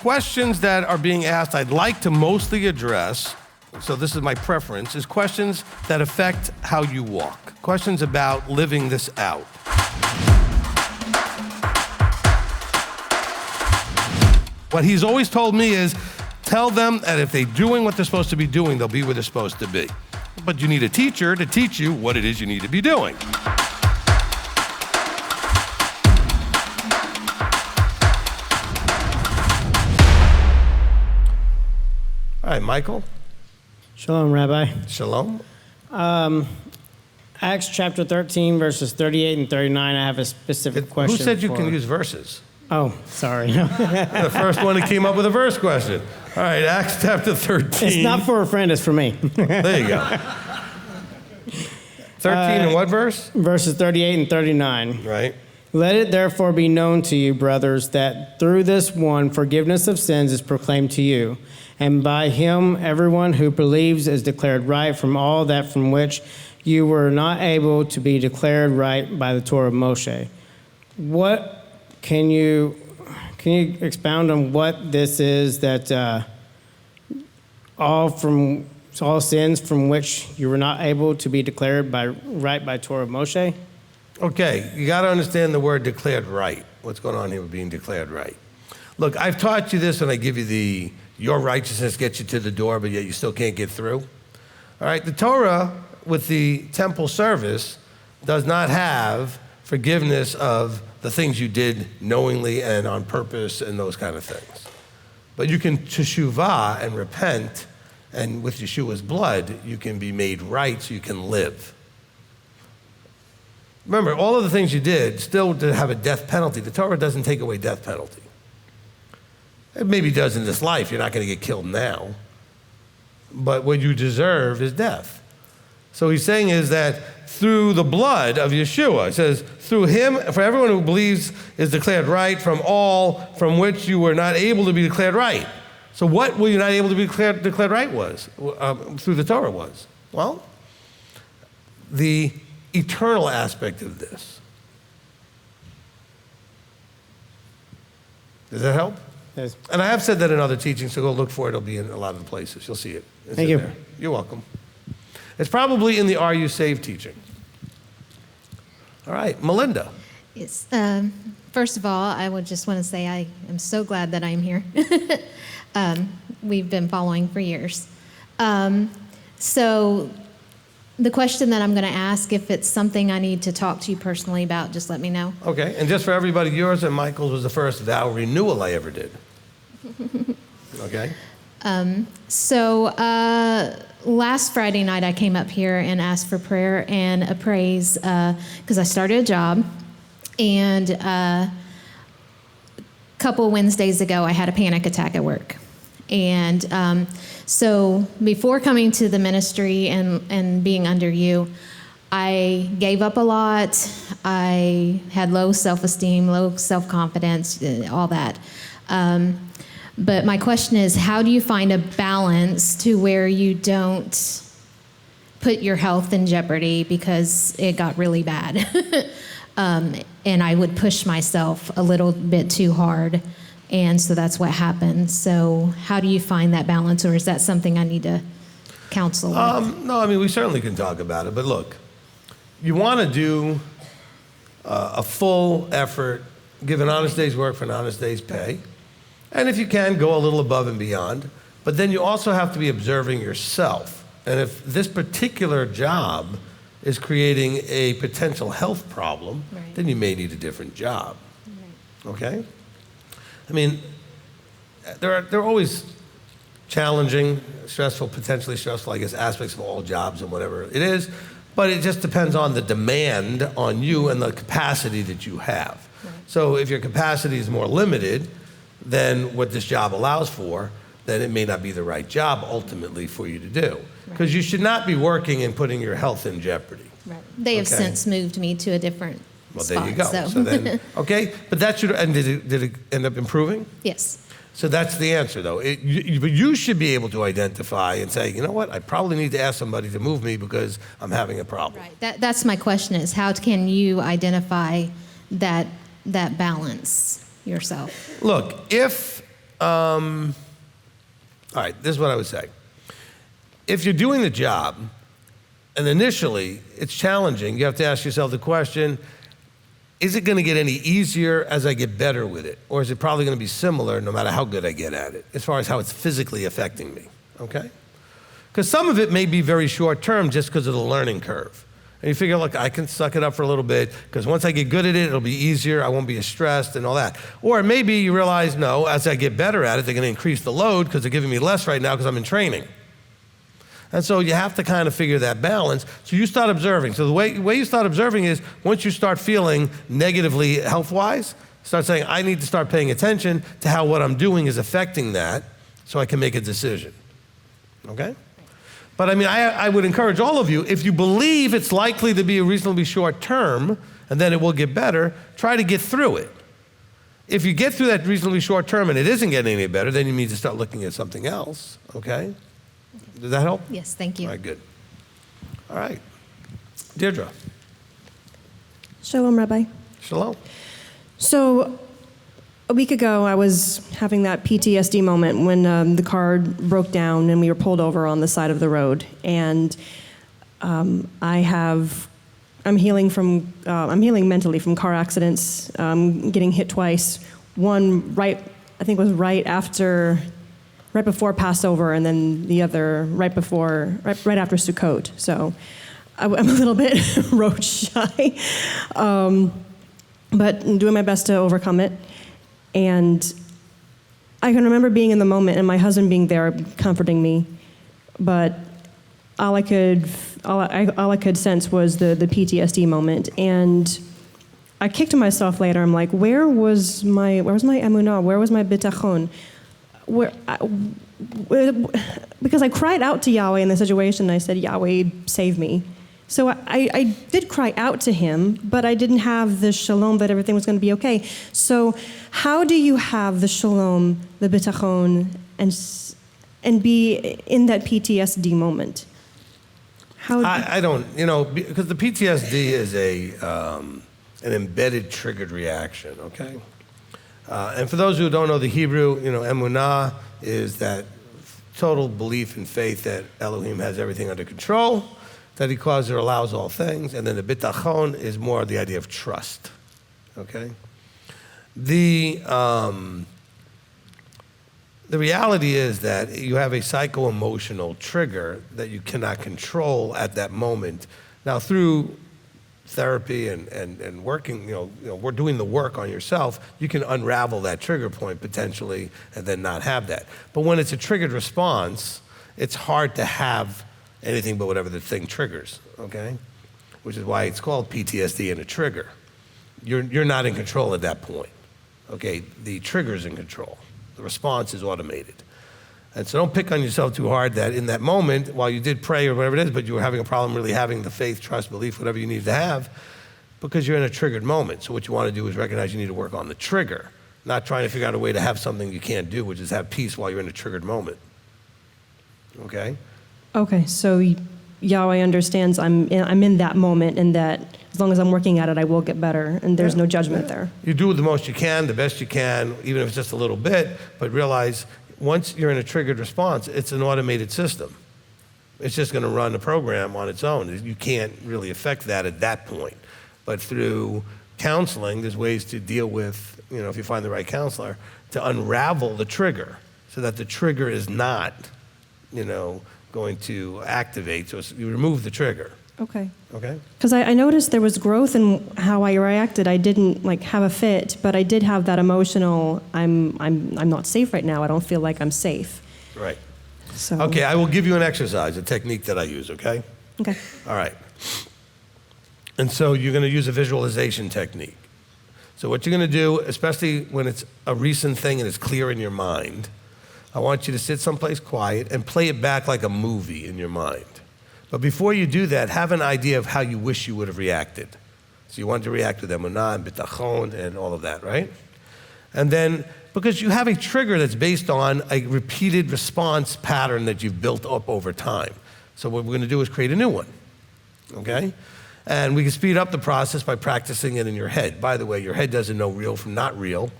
questions that are being asked, I'd like to mostly address, so this is my preference, is questions that affect how you walk. Questions about living this out. What he's always told me is, tell them that if they're doing what they're supposed to be doing, they'll be where they're supposed to be. But you need a teacher to teach you what it is you need to be doing. All right, Michael. Shalom, Rabbi. Shalom. Acts chapter 13, verses 38 and 39, I have a specific question. Who said you can use verses? Oh, sorry. The first one that came up with a verse question. All right, Acts chapter 13. It's not for a friend, it's for me. There you go. 13 and what verse? Verses 38 and 39. Right. Let it therefore be known to you, brothers, that through this one forgiveness of sins is proclaimed to you. And by him everyone who believes is declared right from all that from which you were not able to be declared right by the Torah of Moshe. What can you expound on what this is that all sins from which you were not able to be declared right by Torah of Moshe? Okay, you got to understand the word declared right. What's going on here with being declared right? Look, I've taught you this when I give you your righteousness gets you to the door, but yet you still can't get through. All right, the Torah with the temple service does not have forgiveness of the things you did knowingly and on purpose and those kind of things. But you can teshuvah and repent, and with Yeshua's blood, you can be made right so you can live. Remember, all of the things you did still did have a death penalty. The Torah doesn't take away death penalty. It maybe does in this life. You're not going to get killed now. But what you deserve is death. So he's saying is that through the blood of Yeshua, it says, through him, for everyone who believes is declared right from all from which you were not able to be declared right. So what were you not able to be declared right was, through the Torah was? Well, the eternal aspect of this. Does that help? Yes. And I have said that in other teachings, so go look for it. It'll be in a lot of the places. You'll see it. Thank you. There. You're welcome. It's probably in the Are You Saved teaching. All right, Melinda. Yes. First of all, I would just want to say I am so glad that I'm here. We've been following for years. So the question that I'm going to ask, if it's something I need to talk to you personally about, just let me know. Okay, and just for everybody, yours and Michael's was the first vow renewal I ever did. Okay. Last Friday night I came up here and asked for prayer and a praise because I started a job, and a couple Wednesdays ago I had a panic attack at work. And so before coming to the ministry and being under you, I gave up a lot. I had low self-esteem, low self-confidence, all that. But my question is, how do you find a balance to where you don't put your health in jeopardy because it got really bad? And I would push myself a little bit too hard. And so that's what happened. So how do you find that balance, or is that something I need to counsel with? No, I mean, we certainly can talk about it. But look, you want to do a full effort, give an honest day's work for an honest day's pay. And if you can, go a little above and beyond. But then you also have to be observing yourself. And if this particular job is creating a potential health problem, right, then you may need a different job. Right. Okay? I mean, they're always challenging, stressful, potentially stressful, I guess, aspects of all jobs and whatever it is. But it just depends on the demand on you and the capacity that you have. Right. So if your capacity is more limited than what this job allows for, then it may not be the right job ultimately for you to do. Because you should not be working and putting your health in jeopardy. Right. They have since moved me to a different Well, spot, there you go. So then, okay, but that should, and did it end up improving? Yes. So that's the answer, though. But you should be able to identify and say, you know what, I probably need to ask somebody to move me because I'm having a problem. Right. That's my question is, how can you identify that balance yourself? Look, if All right, this is what I would say. If you're doing the job, and initially it's challenging, you have to ask yourself the question, is it going to get any easier as I get better with it? Or is it probably going to be similar no matter how good I get at it, as far as how it's physically affecting me, okay? Because some of it may be very short term just because of the learning curve. And you figure, look, I can suck it up for a little bit because once I get good at it, it'll be easier, I won't be as stressed and all that. Or maybe you realize, no, as I get better at it, they're going to increase the load because they're giving me less right now because I'm in training. And so you have to kind of figure that balance. So you start observing. So the way you start observing is once you start feeling negatively health-wise, start saying, I need to start paying attention to how what I'm doing is affecting that so I can make a decision, okay? But I mean, I would encourage all of you, if you believe it's likely to be a reasonably short term and then it will get better, try to get through it. If you get through that reasonably short term and it isn't getting any better, then you need to start looking at something else, okay? Does that help? Yes, thank you. All right, good. All right. Deirdre. Shalom, Rabbi. Shalom. So a week ago, I was having that PTSD moment when the car broke down and we were pulled over on the side of the road. And I'm healing mentally from car accidents, getting hit twice. One I think was right before Passover, and then the other right after Sukkot. So I'm a little bit road shy, but I'm doing my best to overcome it. And I can remember being in the moment and my husband being there comforting me, but all I could sense was the PTSD moment. And I kicked myself later. I'm like, where was my emunah? Where was my bitachon? Because I cried out to Yahweh in the situation. I said, Yahweh, save me. So I did cry out to him, but I didn't have the shalom that everything was going to be okay. So how do you have the shalom, the bitachon, and be in that PTSD moment? I don't, because the PTSD is an embedded triggered reaction, okay? And for those who don't know the Hebrew, emunah is that total belief and faith that Elohim has everything under control, that he causes or allows all things, and then the bitachon is more the idea of trust, okay? The reality is that you have a psycho-emotional trigger that you cannot control at that moment. Now, through therapy and working, we're doing the work on yourself, you can unravel that trigger point potentially and then not have that. But when it's a triggered response, it's hard to have anything but whatever the thing triggers, okay? Which is why it's called PTSD and a trigger. You're not in control at that point, okay? The trigger's in control. The response is automated. And so don't pick on yourself too hard that in that moment, while you did pray or whatever it is, but you were having a problem really having the faith, trust, belief, whatever you need to have, because you're in a triggered moment. So what you want to do is recognize you need to work on the trigger, not trying to figure out a way to have something you can't do, which is have peace while you're in a triggered moment, okay? Okay, so Yahweh understands I'm in that moment, and that as long as I'm working at it, I will get better, and there's no judgment there. You do the most you can, the best you can, even if it's just a little bit, but realize once you're in a triggered response, it's an automated system. It's just going to run the program on its own. You can't really affect that at that point. But through counseling, there's ways to deal with, if you find the right counselor, to unravel the trigger so that the trigger is not, going to activate. So you remove the trigger. Okay. Okay? Because I noticed there was growth in how I reacted. I didn't have a fit, but I did have that emotional, I'm not safe right now. I don't feel like I'm safe. Right. So. Okay, I will give you an exercise, a technique that I use, okay? Okay. All right. And so you're going to use a visualization technique. So what you're going to do, especially when it's a recent thing and it's clear in your mind, I want you to sit someplace quiet and play it back like a movie in your mind. But before you do that, have an idea of how you wish you would have reacted. So you want to react with emunah and bitachon and all of that, right? And then, because you have a trigger that's based on a repeated response pattern that you've built up over time. So what we're going to do is create a new one, okay? And we can speed up the process by practicing it in your head. By the way, your head doesn't know real from not real.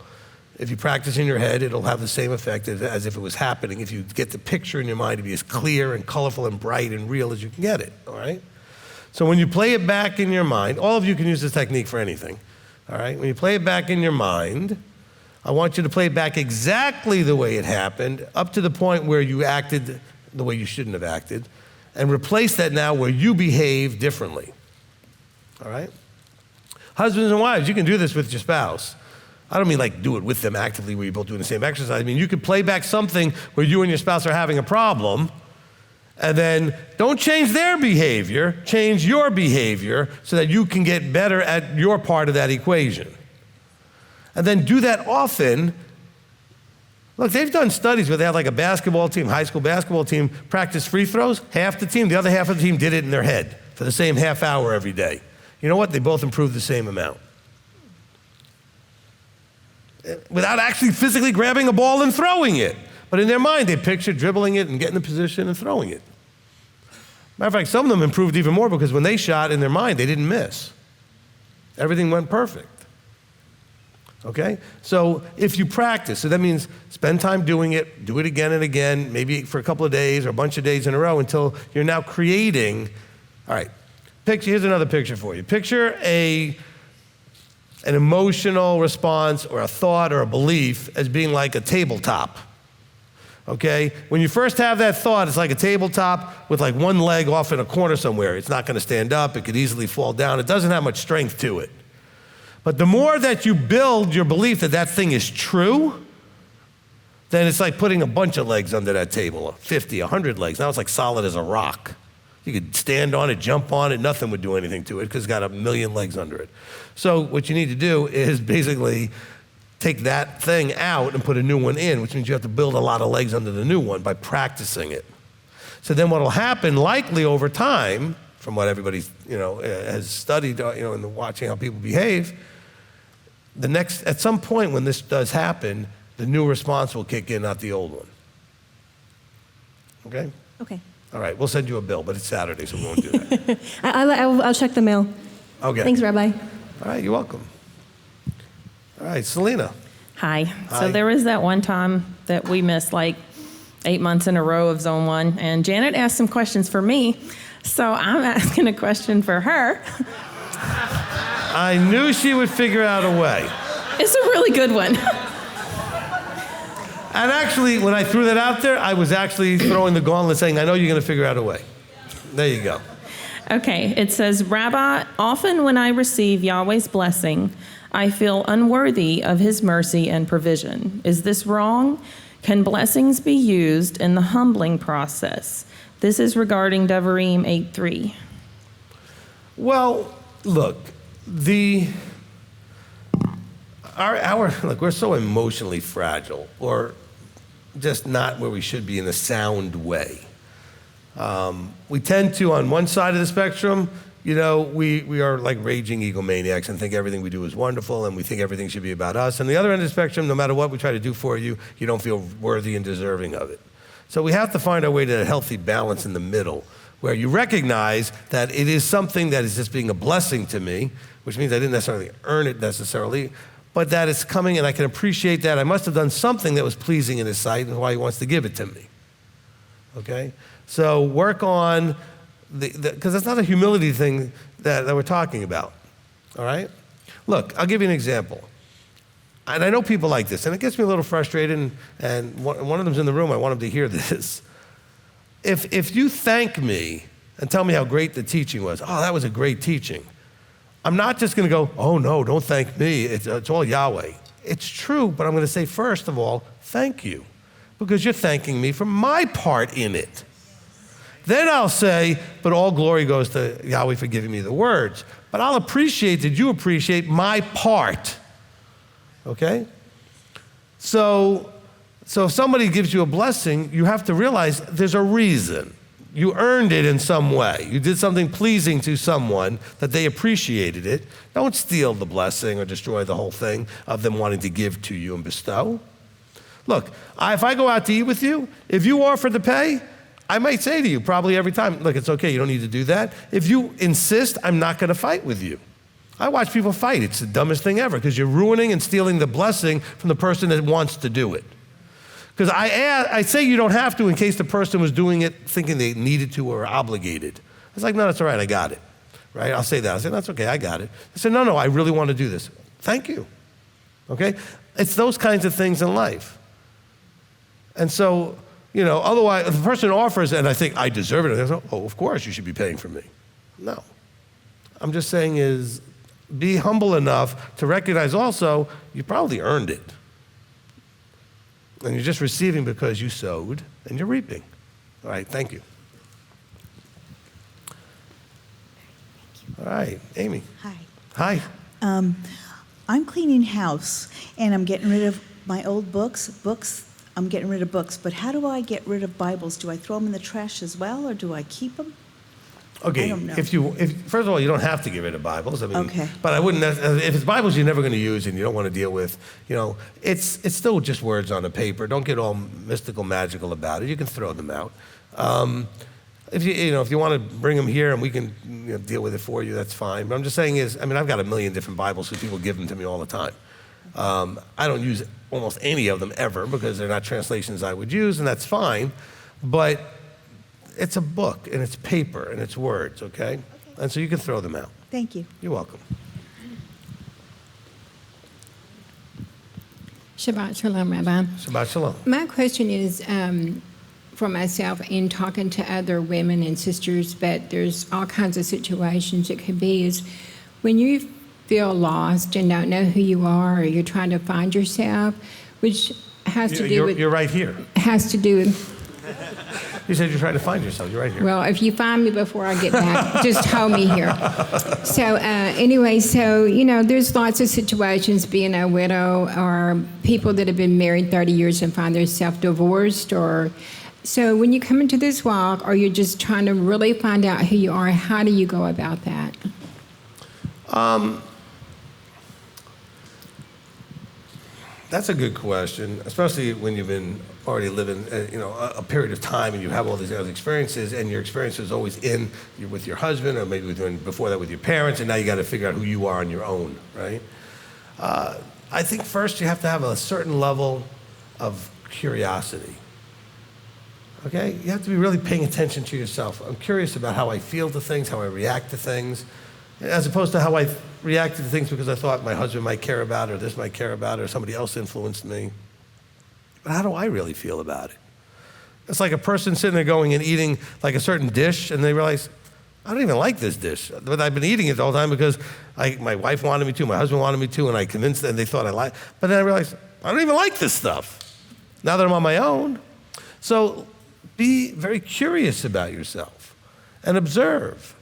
If you practice in your head, it'll have the same effect as if it was happening. If you get the picture in your mind to be as clear and colorful and bright and real as you can get it, all right? So when you play it back in your mind, all of you can use this technique for anything, all right? When you play it back in your mind, I want you to play it back exactly the way it happened, up to the point where you acted the way you shouldn't have acted, and replace that now where you behave differently, all right? Husbands and wives, you can do this with your spouse. I don't mean like do it with them actively where you're both doing the same exercise. I mean, you could play back something where you and your spouse are having a problem, and then don't change their behavior, change your behavior so that you can get better at your part of that equation. And then do that often. Look, they've done studies where they have like a basketball team, high school basketball team, practice free throws. Half the team, the other half of the team did it in their head for the same half hour every day. You know what? They both improved the same amount. Without actually physically grabbing a ball and throwing it. But in their mind, they pictured dribbling it and getting the position and throwing it. Matter of fact, some of them improved even more because when they shot in their mind, they didn't miss. Everything went perfect. Okay? So if you practice, so that means spend time doing it, do it again and again, maybe for a couple of days or a bunch of days in a row until you're now creating, all right, here's another picture for you. Picture an emotional response or a thought or a belief as being like a tabletop, okay? When you first have that thought, it's like a tabletop with like one leg off in a corner somewhere. It's not gonna stand up, it could easily fall down. It doesn't have much strength to it. But the more that you build your belief that that thing is true, then it's like putting a bunch of legs under that table, 50, 100 legs. Now it's like solid as a rock. You could stand on it, jump on it, nothing would do anything to it because it's got a million legs under it. So what you need to do is basically take that thing out and put a new one in, which means you have to build a lot of legs under the new one by practicing it. So then what'll happen likely over time, from what everybody has studied in watching how people behave, at some point when this does happen, the new response will kick in, not the old one. Okay? Okay. All right, we'll send you a bill, but it's Saturday, so we won't do that. I'll check the mail. Okay. Thanks, Rabbi. All right, you're welcome. All right, Selena. Hi. Hi. So there was that one time that we missed like 8 months in a row of Zone 1, and Janet asked some questions for me, so I'm asking a question for her. I knew she would figure out a way. It's a really good one. And actually, when I threw that out there, I was actually throwing the gauntlet saying, I know you're going to figure out a way. There you go. Okay, it says, Rabbi, often when I receive Yahweh's blessing, I feel unworthy of his mercy and provision. Is this wrong? Can blessings be used in the humbling process? This is regarding Devarim 8:3. Well, look, we're so emotionally fragile, or just not where we should be in a sound way. We tend to, on one side of the spectrum, we are like raging egomaniacs and think everything we do is wonderful and we think everything should be about us. And the other end of the spectrum, no matter what we try to do for you, you don't feel worthy and deserving of it. So we have to find our way to a healthy balance in the middle, where you recognize that it is something that is just being a blessing to me, which means I didn't necessarily earn it necessarily, but that it's coming and I can appreciate that. I must have done something that was pleasing in his sight and why he wants to give it to me. Okay? So work on because it's not a humility thing that we're talking about. All right? Look, I'll give you an example. And I know people like this, and it gets me a little frustrated, and one of them's in the room, I want him to hear this. If you thank me and tell me how great the teaching was, oh, that was a great teaching, I'm not just going to go, oh, no, don't thank me. It's all Yahweh. It's true, but I'm going to say, first of all, thank you, because you're thanking me for my part in it. Then I'll say, but all glory goes to Yahweh for giving me the words. But I'll appreciate that you appreciate my part. Okay? So if somebody gives you a blessing, you have to realize there's a reason. You earned it in some way. You did something pleasing to someone that they appreciated it. Don't steal the blessing or destroy the whole thing of them wanting to give to you and bestow. Look, if I go out to eat with you, if you offer to pay, I might say to you probably every time, look, it's okay, you don't need to do that. If you insist, I'm not going to fight with you. I watch people fight. It's the dumbest thing ever because you're ruining and stealing the blessing from the person that wants to do it. Because I say you don't have to in case the person was doing it thinking they needed to or obligated. I was like, no, that's all right, I got it. Right? I'll say that. I say, that's okay, I got it. I said, no, I really want to do this. Thank you. Okay? It's those kinds of things in life. And so, otherwise, if the person offers and I think I deserve it, I say, oh, of course you should be paying for me. No. I'm just saying is be humble enough to recognize also you probably earned it. And you're just receiving because you sowed and you're reaping. All right, thank you. All right, Amy. Hi. Hi. I'm cleaning house, and I'm getting rid of my old books. I'm getting rid of books, but how do I get rid of Bibles? Do I throw them in the trash as well, or do I keep them? Okay, I don't know. if first of all, you don't have to get rid of Bibles. I mean, Okay. But I wouldn't, if it's Bibles you're never going to use and you don't want to deal with, it's still just words on a paper. Don't get all mystical, magical about it. You can throw them out. If you want to bring them here and we can deal with it for you, that's fine. But I'm just saying I've got a million different Bibles, so people give them to me all the time. I don't use almost any of them ever because they're not translations I would use, and that's fine. But it's a book, and it's paper, and it's words, okay? And so you can throw them out. Thank you. You're welcome. Shabbat Shalom, Rabbi. Shabbat Shalom. My question is for myself in talking to other women and sisters, but there's all kinds of situations it could be, is when you feel lost and don't know who you are or you're trying to find yourself, which has to do with... You're right here. Has to do with... You said you're trying to find yourself. You're right here. Well, if you find me before I get back, just hold me here. So anyway, there's lots of situations, being a widow or people that have been married 30 years and find themselves divorced. So when you come into this walk, or you're just trying to really find out who you are, how do you go about that? That's a good question, especially when you've been already living, a period of time, and you have all these other experiences, and your experience is always with your husband, or maybe before that with your parents, and now you got to figure out who you are on your own, right? I think first you have to have a certain level of curiosity. Okay, you have to be really paying attention to yourself. I'm curious about how I feel to things, how I react to things, as opposed to how I reacted to things because I thought my husband might care about it, or this might care about it, or somebody else influenced me. But how do I really feel about it? It's like a person sitting there going and eating like a certain dish, and they realize, I don't even like this dish, but I've been eating it all the time because my wife wanted me to, my husband wanted me to, and I convinced them, and they thought I liked it. But then I realized, I don't even like this stuff now that I'm on my own. So be very curious about yourself and observe.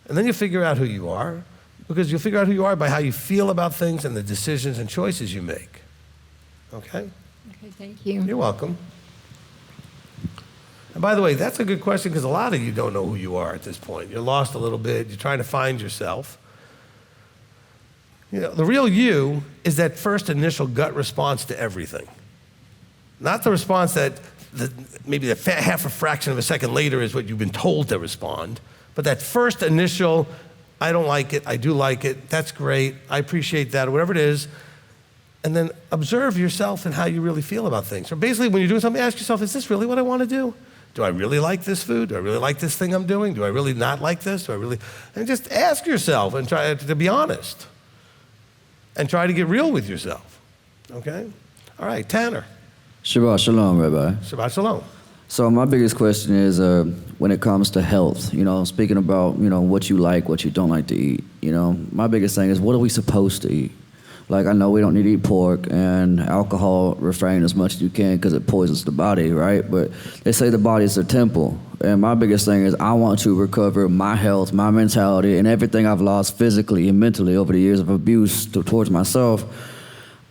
And then you figure out who you are, because you'll figure out who you are by how you feel about things and the decisions and choices you make. Okay? Okay, thank you. You're welcome. And by the way, that's a good question because a lot of you don't know who you are at this point. You're lost a little bit. You're trying to find yourself. The real you is that first initial gut response to everything. Not the response that maybe half a fraction of a second later is what you've been told to respond, but that first initial, I don't like it, I do like it, that's great, I appreciate that, or whatever it is, and then observe yourself and how you really feel about things. So basically, when you're doing something, ask yourself, is this really what I want to do? Do I really like this food? Do I really like this thing I'm doing? Do I really not like this? And just ask yourself and try to be honest. And try to get real with yourself, okay? All right, Tanner. Shabbat Shalom, Rabbi. Shabbat Shalom. So my biggest question is when it comes to health, speaking about, what you like, what you don't like to eat, my biggest thing is what are we supposed to eat? Like, I know we don't need to eat pork and alcohol, refrain as much as you can because it poisons the body, right? But they say the body is a temple. And my biggest thing is I want to recover my health, my mentality, and everything I've lost physically and mentally over the years of abuse towards myself.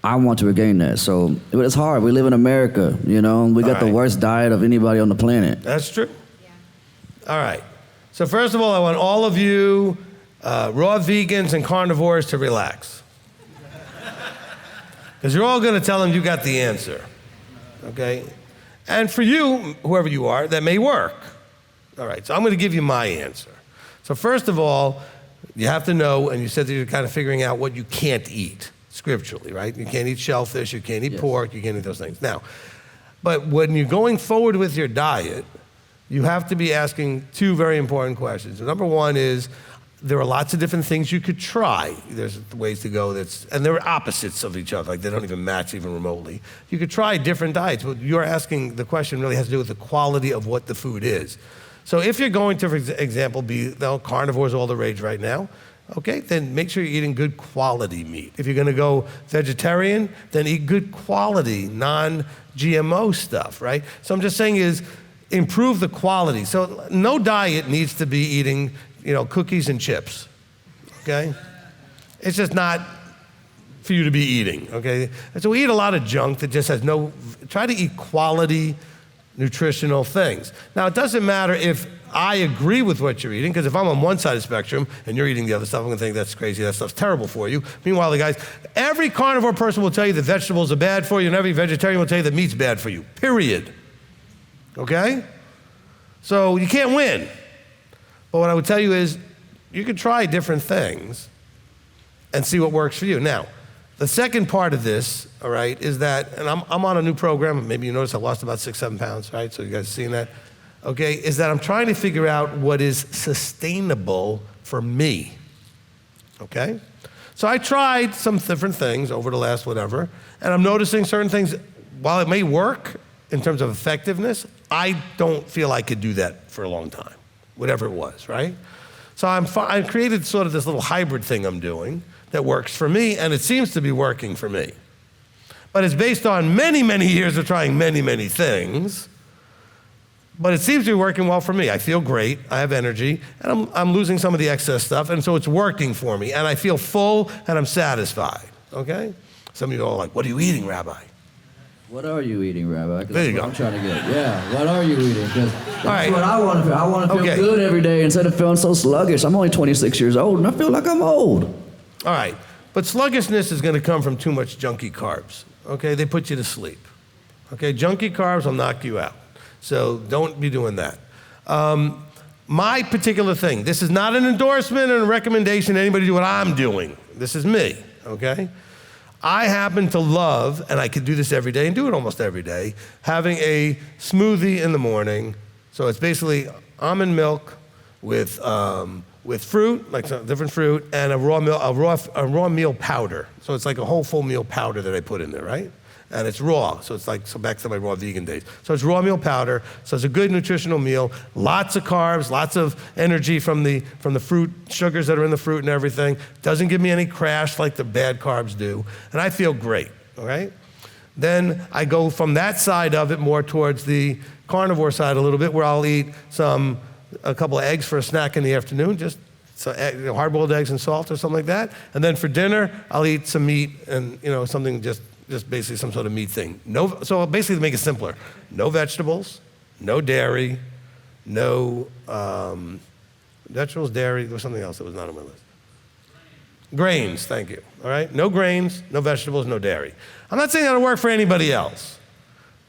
I want to regain that. But it's hard. We live in America, We got the worst diet of anybody on the planet. That's true. Yeah. All right. So first of all, I want all of you raw vegans and carnivores to relax. Because you're all going to tell them you got the answer, okay? And for you, whoever you are, that may work. All right, so I'm going to give you my answer. So first of all, You have to know, and you said that you're kind of figuring out what you can't eat scripturally, right? You can't eat shellfish, you can't eat pork, you can't eat those things. Now, but when you're going forward with your diet, you have to be asking two very important questions. Number one is, there are lots of different things you could try. There's ways to go and they're opposites of each other, like they don't even match even remotely. You could try different diets, but you're asking, the question really has to do with the quality of what the food is. So if you're going to, for example, carnivore is all the rage right now, okay, then make sure you're eating good quality meat. If you're gonna go vegetarian, then eat good quality, non-GMO stuff, right? So I'm just saying is, improve the quality. So no diet needs to be eating, cookies and chips, okay? It's just not for you to be eating, okay? And so we eat a lot of junk that just has try to eat quality, nutritional things. Now, it doesn't matter if I agree with what you're eating, because if I'm on one side of the spectrum and you're eating the other stuff, I'm gonna think that's crazy, that stuff's terrible for you. Meanwhile, every carnivore person will tell you that vegetables are bad for you, and every vegetarian will tell you that meat's bad for you, period. Okay? So you can't win. But what I would tell you is, you can try different things and see what works for you. Now, the second part of this, all right, is that, and I'm on a new program, maybe you notice I lost about 6-7 pounds, right? So you guys seen that? Okay, is that I'm trying to figure out what is sustainable for me, okay? So I tried some different things over the last whatever, and I'm noticing certain things, while it may work in terms of effectiveness, I don't feel I could do that for a long time, whatever it was, right? So I created sort of this little hybrid thing I'm doing that works for me, and it seems to be working for me. But it's based on many, many years of trying many, many things, but it seems to be working well for me. I feel great, I have energy, and I'm losing some of the excess stuff, and so it's working for me, and I feel full, and I'm satisfied, okay? Some of you are like, what are you eating, Rabbi? What are you eating, Rabbi? There you go. I'm trying to get. Yeah, what are you eating? Because that's right. what I want to feel. I want to feel Okay. good every day instead of feeling so sluggish. I'm only 26 years old, and I feel like I'm old. All right, but sluggishness is gonna come from too much junky carbs, okay? They put you to sleep, okay? Junky carbs will knock you out, so don't be doing that. My particular thing, this is not an endorsement or a recommendation to anybody do what I'm doing. This is me, okay? I happen to love, and I could do this every day and do it almost every day, having a smoothie in the morning. So it's basically almond milk with fruit, like some different fruit, and a raw meal powder. So it's like a whole full meal powder that I put in there, right? And it's raw, so it's like, so back to my raw vegan days. So it's raw meal powder, so it's a good nutritional meal, lots of carbs, lots of energy from the fruit, sugars that are in the fruit and everything. Doesn't give me any crash like the bad carbs do, and I feel great, all right? Then I go from that side of it more towards the carnivore side a little bit, where I'll eat a couple of eggs for a snack in the afternoon, just hard-boiled eggs and salt or something like that. And then for dinner, I'll eat some meat and something just basically some sort of meat thing. So basically to make it simpler, no vegetables, no dairy, no vegetables, dairy, there was something else that was not on my list. Grains, thank you, all right? No grains, no vegetables, no dairy. I'm not saying that'll work for anybody else.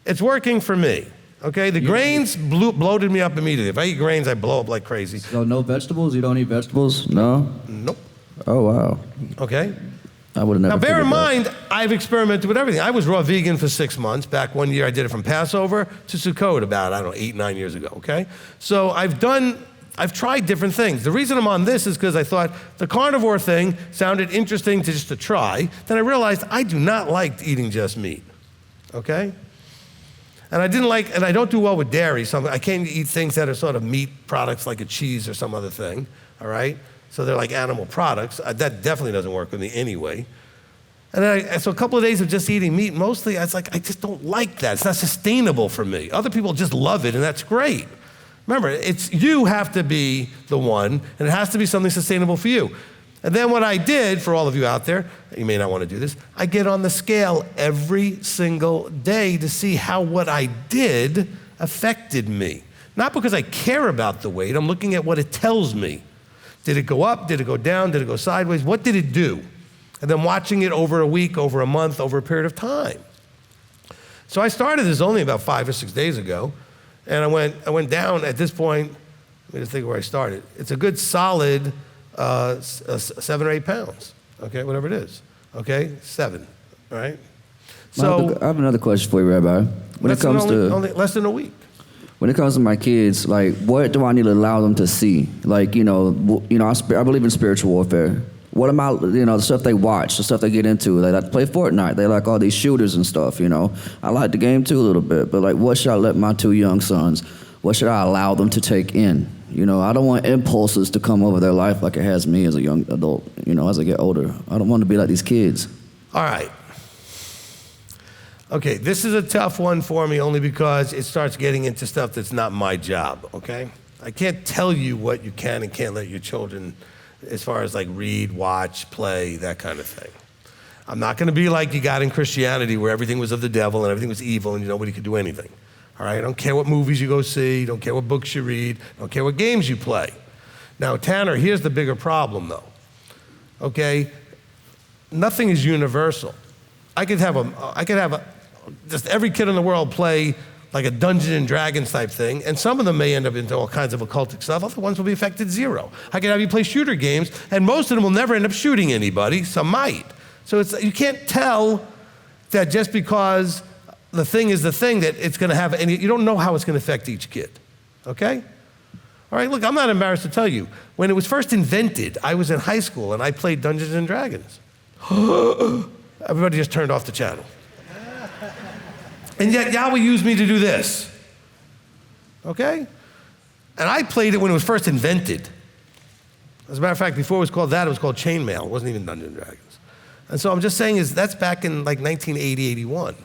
It's working for me, okay? The grains bloated me up immediately. If I eat grains, I blow up like crazy. So no vegetables? You don't eat vegetables? No? Nope. Oh, wow. Okay? I would have never. Now, bear in figured mind, I've experimented with everything. I was raw vegan for 6 months. Back one year, I did it from Passover to Sukkot about, 8-9 years ago, okay? So I've tried different things. The reason I'm on this is because I thought the carnivore thing sounded interesting to try. Then I realized I do not like eating just meat, okay? And I don't do well with dairy, so I can't eat things that are sort of meat products like a cheese or some other thing, all right? So they're like animal products. That definitely doesn't work with me anyway. And then so a couple of days of just eating meat, mostly, I was like, I just don't like that. It's not sustainable for me. Other people just love it, and that's great. Remember, you have to be the one, and it has to be something sustainable for you. And then what I did, for all of you out there, you may not want to do this, I get on the scale every single day to see how what I did affected me. Not because I care about the weight, I'm looking at what it tells me. Did it go up? Did it go down? Did it go sideways? What did it do? And then watching it over a week, over a month, over a period of time. So I started this only about 5 or 6 days ago, and I went down at this point. Let me just think where I started. It's a good solid 7 or 8 pounds, okay, whatever it is, okay, 7, all right? I have another question for you, Rabbi. When it comes to only less than a week. When it comes to my kids, like, what do I need to allow them to see? Like, I believe in spiritual warfare. What am I, the stuff they watch, the stuff they get into? They like to play Fortnite. They like all these shooters and stuff, I like the game too a little bit, but like, what should I let my 2 young sons, what should I allow them to take in? I don't want impulses to come over their life like it has me as a young adult, as I get older. I don't want to be like these kids. All right. Okay, this is a tough one for me only because it starts getting into stuff that's not my job, okay? I can't tell you what you can and can't let your children, as far as like read, watch, play, that kind of thing. I'm not gonna be like you got in Christianity where everything was of the devil and everything was evil and nobody could do anything, all right? I don't care what movies you go see, don't care what books you read, don't care what games you play. Now, Tanner, here's the bigger problem though, okay? Nothing is universal. I could have just every kid in the world play like a Dungeons and Dragons type thing, and some of them may end up into all kinds of occultic stuff. Other ones will be affected zero. I could have you play shooter games, and most of them will never end up shooting anybody. Some might. So you can't tell that just because the thing is the thing that it's going to have any. You don't know how it's going to affect each kid. Okay? All right. Look, I'm not embarrassed to tell you. When it was first invented, I was in high school and I played Dungeons and Dragons. Everybody just turned off the channel. And yet Yahweh used me to do this, okay? And I played it when it was first invented. As a matter of fact, before it was called that, it was called chainmail. It wasn't even Dungeons and Dragons. And so I'm just saying that's back in like 1980, 81.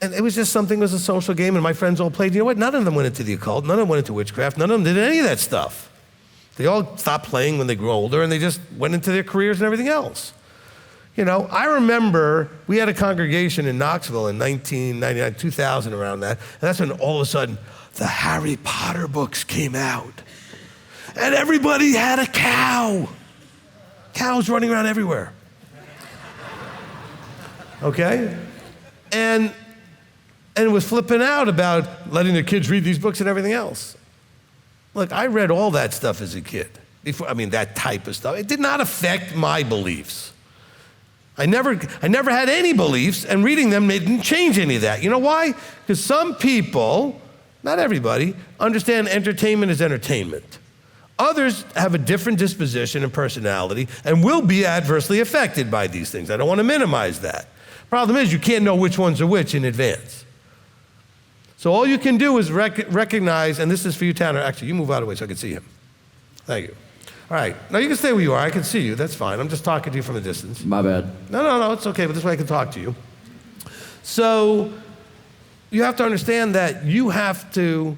And it was just something, it was a social game, and my friends all played. You know what? None of them went into the occult. None of them went into witchcraft. None of them did any of that stuff. They all stopped playing when they grew older, and they just went into their careers and everything else. I remember we had a congregation in Knoxville in 1999, 2000, around that, and that's when all of a sudden the Harry Potter books came out. And everybody had a cow. Cows running around everywhere. Okay? And it was flipping out about letting their kids read these books and everything else. Look, I read all that stuff as a kid. That type of stuff. It did not affect my beliefs. I never had any beliefs, and reading them didn't change any of that. You know why? Because some people, not everybody, understand entertainment is entertainment. Others have a different disposition and personality and will be adversely affected by these things. I don't want to minimize that. Problem is, you can't know which ones are which in advance. So all you can do is recognize, and this is for you, Tanner. Actually, you move out of the way so I can see him. Thank you. All right, now you can stay where you are. I can see you, that's fine. I'm just talking to you from a distance. My bad. No, it's okay, but this way I can talk to you. So you have to understand that you have to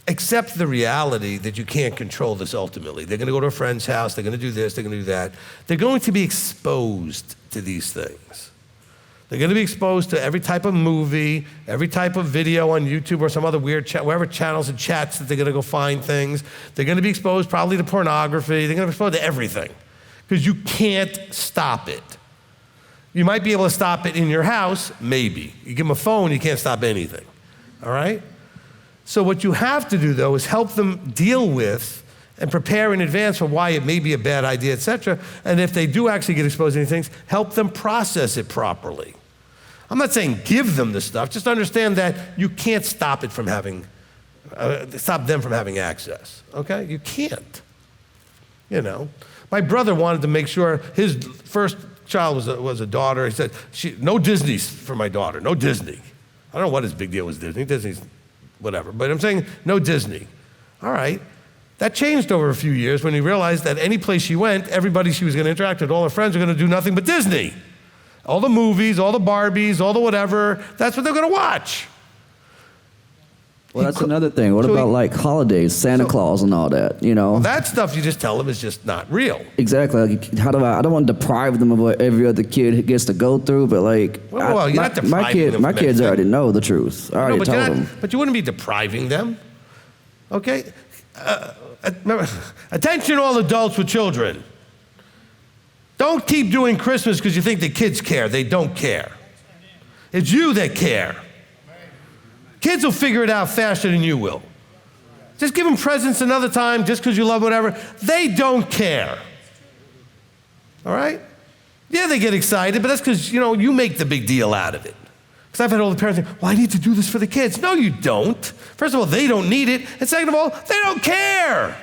accept the reality that you can't control this ultimately. They're gonna go to a friend's house, they're gonna do this, they're gonna do that. They're going to be exposed to these things. They're going to be exposed to every type of movie, every type of video on YouTube or some other weird wherever channels and chats that they're going to go find things. They're going to be exposed probably to pornography. They're going to be exposed to everything because you can't stop it. You might be able to stop it in your house, maybe. You give them a phone, you can't stop anything, all right? So what you have to do, though, is help them deal with and prepare in advance for why it may be a bad idea, et cetera. And if they do actually get exposed to any things, help them process it properly. I'm not saying give them the stuff, just understand that you can't stop it from having, stop them from having access, okay? You can't, My brother wanted to make sure his first child was a daughter. He said, no Disney for my daughter, no Disney. I don't know what his big deal was Disney. Disney's whatever, but I'm saying no Disney. All right. That changed over a few years when he realized that any place she went, everybody she was going to interact with, all her friends were going to do nothing but Disney. All the movies, all the Barbies, all the whatever, that's what they're going to watch. Well, that's another thing. What about like holidays, Santa Claus and all that, Well, that stuff you just tell them is just not real. Exactly. Like, I don't want to deprive them of what every other kid gets to go through, but like, well, you're not depriving them. My kids already know the truth. I already told them. But you wouldn't be depriving them, okay? Attention all adults with children. Don't keep doing Christmas because you think the kids care. They don't care. It's you that care. Kids will figure it out faster than you will. Just give them presents another time just because you love whatever. They don't care. All right? Yeah, they get excited, but that's because, you make the big deal out of it. Because I've had all the parents say, well, I need to do this for the kids. No, you don't. First of all, they don't need it. And second of all, they don't care.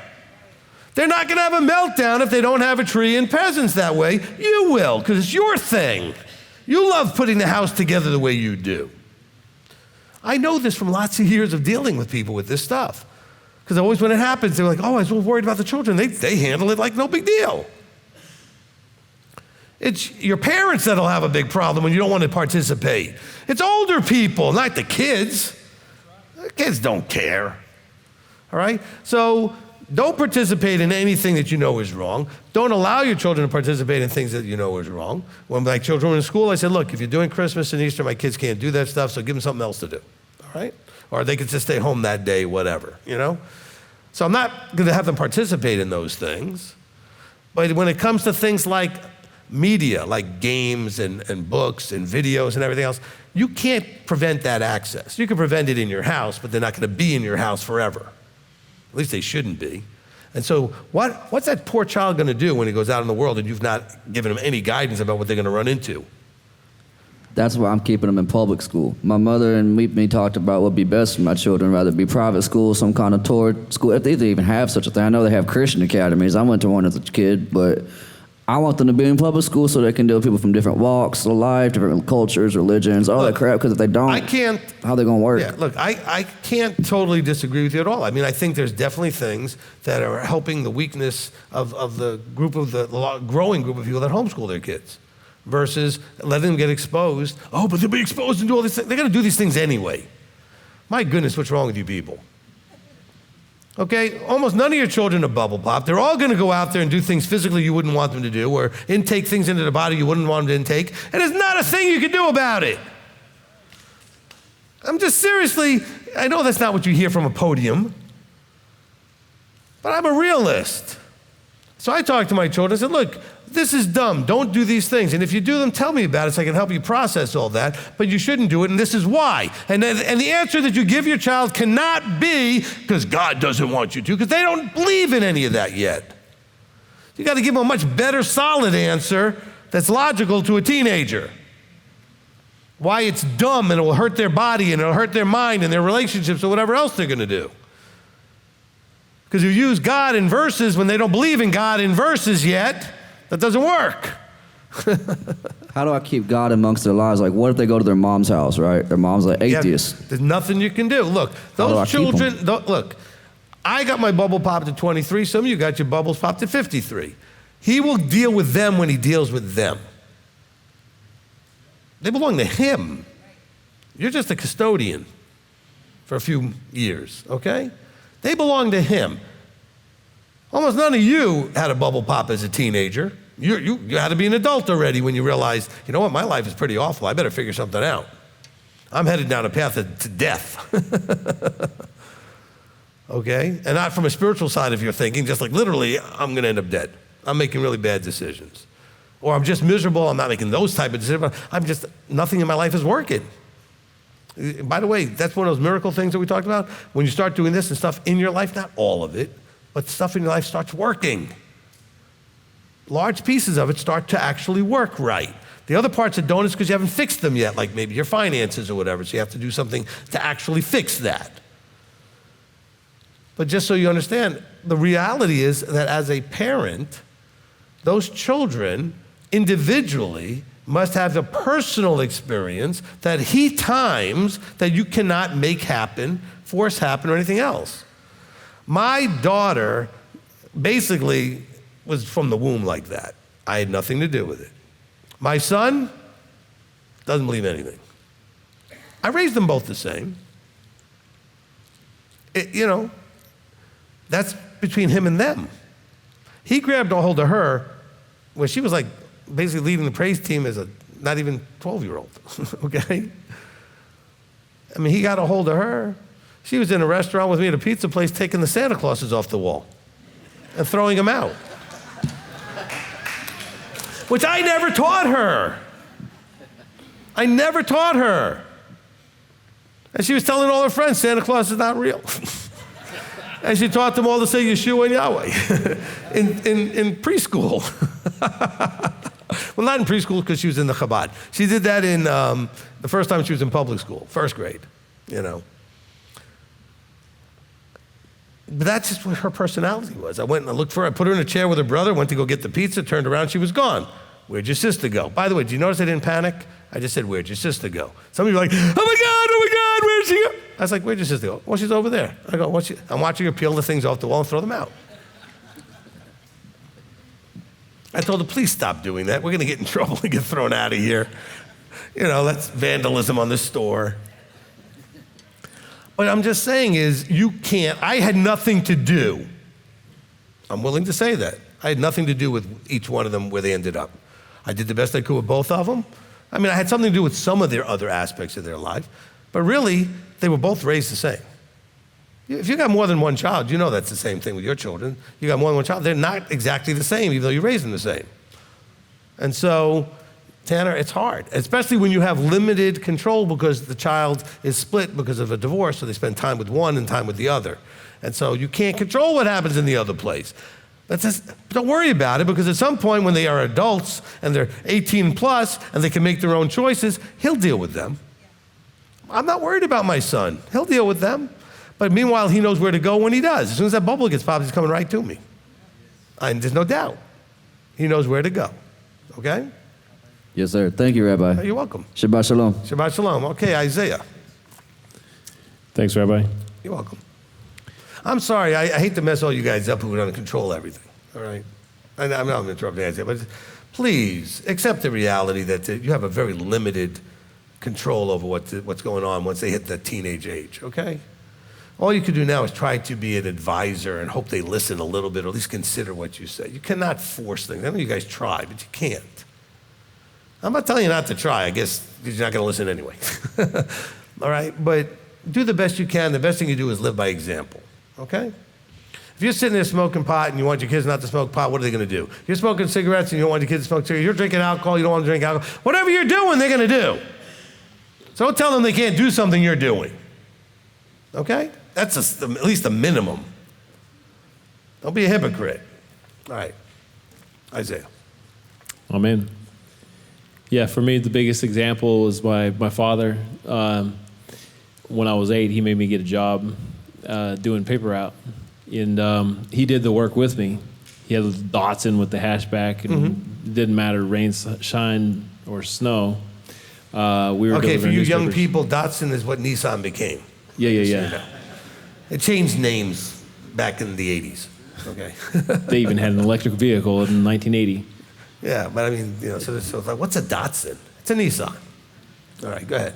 They're not going to have a meltdown if they don't have a tree and presents that way. You will, because it's your thing. You love putting the house together the way you do. I know this from lots of years of dealing with people with this stuff. Because always when it happens, they're like, oh, I was worried about the children. They handle it like no big deal. It's your parents that'll have a big problem when you don't want to participate. It's older people, not the kids. The kids don't care. All right? So don't participate in anything that you know is wrong. Don't allow your children to participate in things that you know is wrong. When my children were in school, I said, look, if you're doing Christmas and Easter, my kids can't do that stuff, so give them something else to do. All right? Or they could just stay home that day, whatever, So I'm not going to have them participate in those things. But when it comes to things like media, like games and books and videos and everything else, you can't prevent that access. You can prevent it in your house, but they're not going to be in your house forever. At least they shouldn't be. And so what's that poor child going to do when he goes out in the world and you've not given him any guidance about what they're going to run into? That's why I'm keeping them in public school. My mother and me talked about what would be best for my children, rather be private school, some kind of Torah school, if they even have such a thing. I know they have Christian academies. I went to one as a kid, but I want them to be in public school so they can deal with people from different walks of life, different cultures, religions, all that crap, because if they don't, how are they going to work? Yeah, look, I can't totally disagree with you at all. I mean, I think there's definitely things that are helping the weakness of the growing group of people that homeschool their kids versus letting them get exposed. Oh, but they'll be exposed and do all these things. They're going to do these things anyway. My goodness, what's wrong with you people? Okay, almost none of your children are bubble pop. They're all going to go out there and do things physically you wouldn't want them to do, or intake things into the body you wouldn't want them to intake, and there's not a thing you can do about it. I'm just seriously, I know that's not what you hear from a podium, but I'm a realist. So I talked to my children, I said, look, this is dumb, don't do these things, and if you do them, tell me about it so I can help you process all that, but you shouldn't do it, and this is why. And the answer that you give your child cannot be, because God doesn't want you to, because they don't believe in any of that yet. You got to give them a much better, solid answer that's logical to a teenager. Why it's dumb, and it will hurt their body, and it'll hurt their mind, and their relationships, or whatever else they're going to do. Because you use God in verses when they don't believe in God in verses yet, that doesn't work. How do I keep God amongst their lives? Like, what if they go to their mom's house, right? Their mom's like atheist. Yeah, there's nothing you can do. Look, those children, look, I got my bubble popped at 23. Some of you got your bubbles popped at 53. He will deal with them when he deals with them. They belong to him. You're just a custodian for a few years, okay? They belong to him. Almost none of you had a bubble pop as a teenager. You had to be an adult already when you realized, you know what, my life is pretty awful. I better figure something out. I'm headed down a path to death. Okay? And not from a spiritual side of your thinking, just like literally, I'm going to end up dead. I'm making really bad decisions. Or I'm just miserable. I'm not making those type of decisions. Nothing in my life is working. By the way, that's one of those miracle things that we talked about. When you start doing this and stuff in your life, not all of it, but stuff in your life starts working. Large pieces of it start to actually work right. The other parts that don't is because you haven't fixed them yet, like maybe your finances or whatever, so you have to do something to actually fix that. But just so you understand, the reality is that as a parent, those children individually must have a personal experience that he times that you cannot make happen, force happen, or anything else. My daughter basically was from the womb like that. I had nothing to do with it. My son doesn't believe anything. I raised them both the same. That's between him and them. He grabbed a hold of her when she was like basically leading the praise team as a not even 12-year-old, okay? I mean, he got a hold of her. She was in a restaurant with me at a pizza place taking the Santa Clauses off the wall and throwing them out, which I never taught her. I never taught her. And she was telling all her friends, Santa Claus is not real. And she taught them all to say Yeshua and Yahweh in preschool. Well, not in preschool because she was in the Chabad. She did that in the first time she was in public school, first grade, you know. But that's just what her personality was. I went and I looked for her. I put her in a chair with her brother, went to go get the pizza, turned around, she was gone. Where'd your sister go? By the way, did you notice I didn't panic? I just said, where'd your sister go? Some of you are like, oh my God, where'd she go? I was like, where'd your sister go? Well, she's over there. I go, I'm watching her peel the things off the wall and throw them out. I told her, please stop doing that. We're going to get in trouble and get thrown out of here. You know, that's vandalism on the store. What I'm just saying is, you can't, I had nothing to do. I'm willing to say that. I had nothing to do with each one of them where they ended up. I did the best I could with both of them. I mean, I had something to do with some of their other aspects of their life, but really, they were both raised the same. If you got more than one child, you know that's the same thing with your children. You got more than one child, they're not exactly the same, even though you raise them the same. And so, Tanner, it's hard, especially when you have limited control because the child is split because of a divorce, so they spend time with one and time with the other. And so you can't control what happens in the other place. Don't worry about it, because at some point when they are adults and they're 18 plus and they can make their own choices, he'll deal with them. I'm not worried about my son. He'll deal with them. But meanwhile, he knows where to go when he does. As soon as that bubble gets popped, he's coming right to me. And there's no doubt. He knows where to go. Okay? Yes, sir. Thank you, Rabbi. You're welcome. Shabbat shalom. Shabbat shalom. Okay, Isaiah. Thanks, Rabbi. You're welcome. I'm sorry, I hate to mess all you guys up who want to control everything, all right? And I'm not interrupting Isaiah, but please accept the reality that you have a very limited control over what's going on once they hit the teenage age, okay? All you can do now is try to be an advisor and hope they listen a little bit, or at least consider what you say. You cannot force things. I know you guys try, but you can't. I'm not telling you not to try, I guess, because you're not going to listen anyway. All right? But do the best you can. The best thing you do is live by example, okay? If you're sitting there smoking pot and you want your kids not to smoke pot, what are they going to do? You're smoking cigarettes and you don't want your kids to smoke cigarettes. You're drinking alcohol, you don't want to drink alcohol. Whatever you're doing, they're going to do. So don't tell them they can't do something you're doing, okay? That's at least a minimum. Don't be a hypocrite. All right, Isaiah. Amen. Yeah, for me, the biggest example was my father. When I was 8, he made me get a job doing paper route. And he did the work with me. He had the Datsun with the hatchback, and it didn't matter rain, shine, or snow. We were okay, for you newspapers. young people, Datsun is what Nissan became. Yeah. It changed names back in the 80s, okay? They even had an electric vehicle in 1980. Yeah, but I mean, so it's like, what's a Datsun? It's a Nissan. All right, go ahead.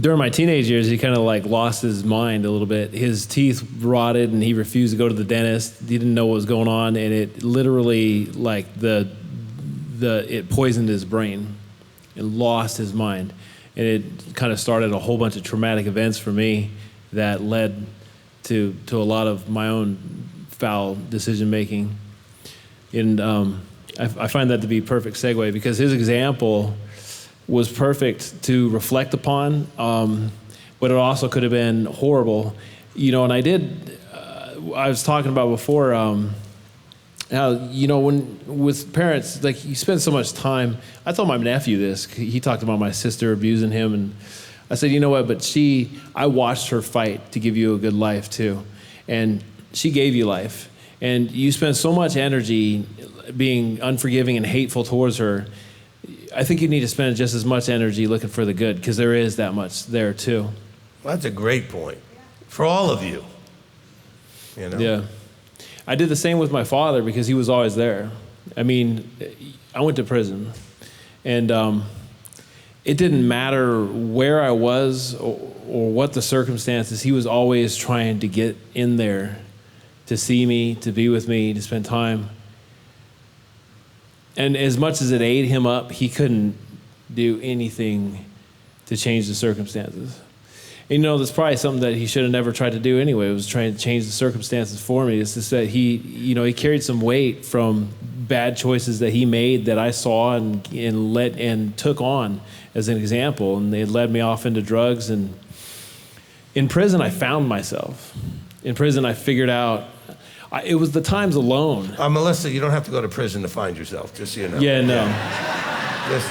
During my teenage years, he kind of like lost his mind a little bit. His teeth rotted, and he refused to go to the dentist. He didn't know what was going on, and it literally like it poisoned his brain, and lost his mind, and it kind of started a whole bunch of traumatic events for me that led to a lot of my own foul decision making, and I find that to be a perfect segue because his example was perfect to reflect upon, but it also could have been horrible. And I was talking about before how, when with parents, like you spend so much time. I told my nephew this. He talked about my sister abusing him, and I said, you know what, but I watched her fight to give you a good life too. And she gave you life. And you spend so much energy being unforgiving and hateful towards her. I think you need to spend just as much energy looking for the good, because there is that much there too. Well, that's a great point for all of you. Yeah. I did the same with my father because he was always there. I mean, I went to prison, and it didn't matter where I was or what the circumstances. He was always trying to get in there to see me, to be with me, to spend time. And as much as it ate him up, he couldn't do anything to change the circumstances. And that's probably something that he should have never tried to do anyway, was trying to change the circumstances for me. It's just that he carried some weight from bad choices that he made that I saw and took on as an example. And they led me off into drugs. And In prison, I found myself. In prison, I figured out, it was the times alone. Melissa, you don't have to go to prison to find yourself, just so you know. Yeah, no. Just,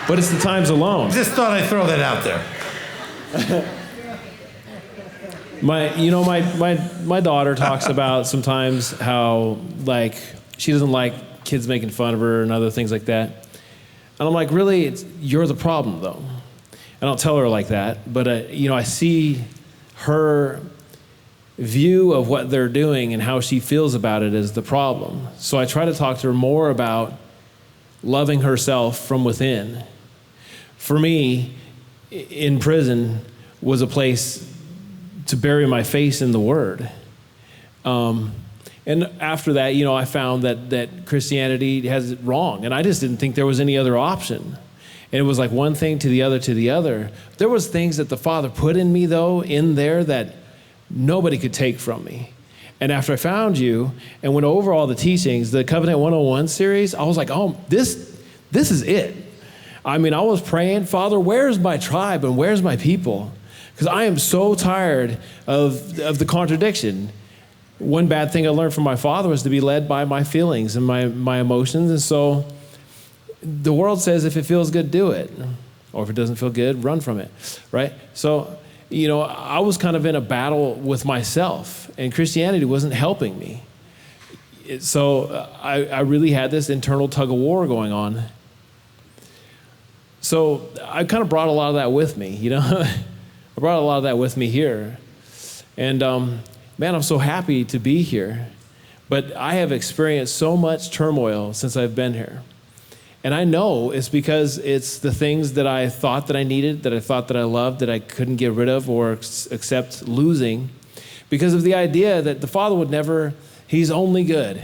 But it's the times alone. just thought I'd throw that out there. My daughter talks about sometimes how, like, she doesn't like kids making fun of her and other things like that. And I'm like, really, you're the problem, though. I don't tell her like that, but I see her view of what they're doing and how she feels about it as the problem. So I try to talk to her more about loving herself from within. For me, in prison was a place to bury my face in the Word. And after that, I found that Christianity has it wrong, and I just didn't think there was any other option. And it was like one thing to the other to the other. There was things that the Father put in me, though, in there that nobody could take from me. And after I found you and went over all the teachings, the Covenant 101 series, I was like, oh, this is it. I mean, I was praying, Father, where's my tribe and where's my people? Because I am so tired of the contradiction. One bad thing I learned from my father was to be led by my feelings and my emotions. And so the world says if it feels good, do it. Or if it doesn't feel good, run from it, right? So, I was kind of in a battle with myself, and Christianity wasn't helping me. So I really had this internal tug of war going on. So I kind of brought a lot of that with me, I brought a lot of that with me here. And man, I'm so happy to be here. But I have experienced so much turmoil since I've been here. And I know it's because it's the things that I thought that I needed, that I thought that I loved, that I couldn't get rid of or accept losing, because of the idea that the Father would never, He's only good.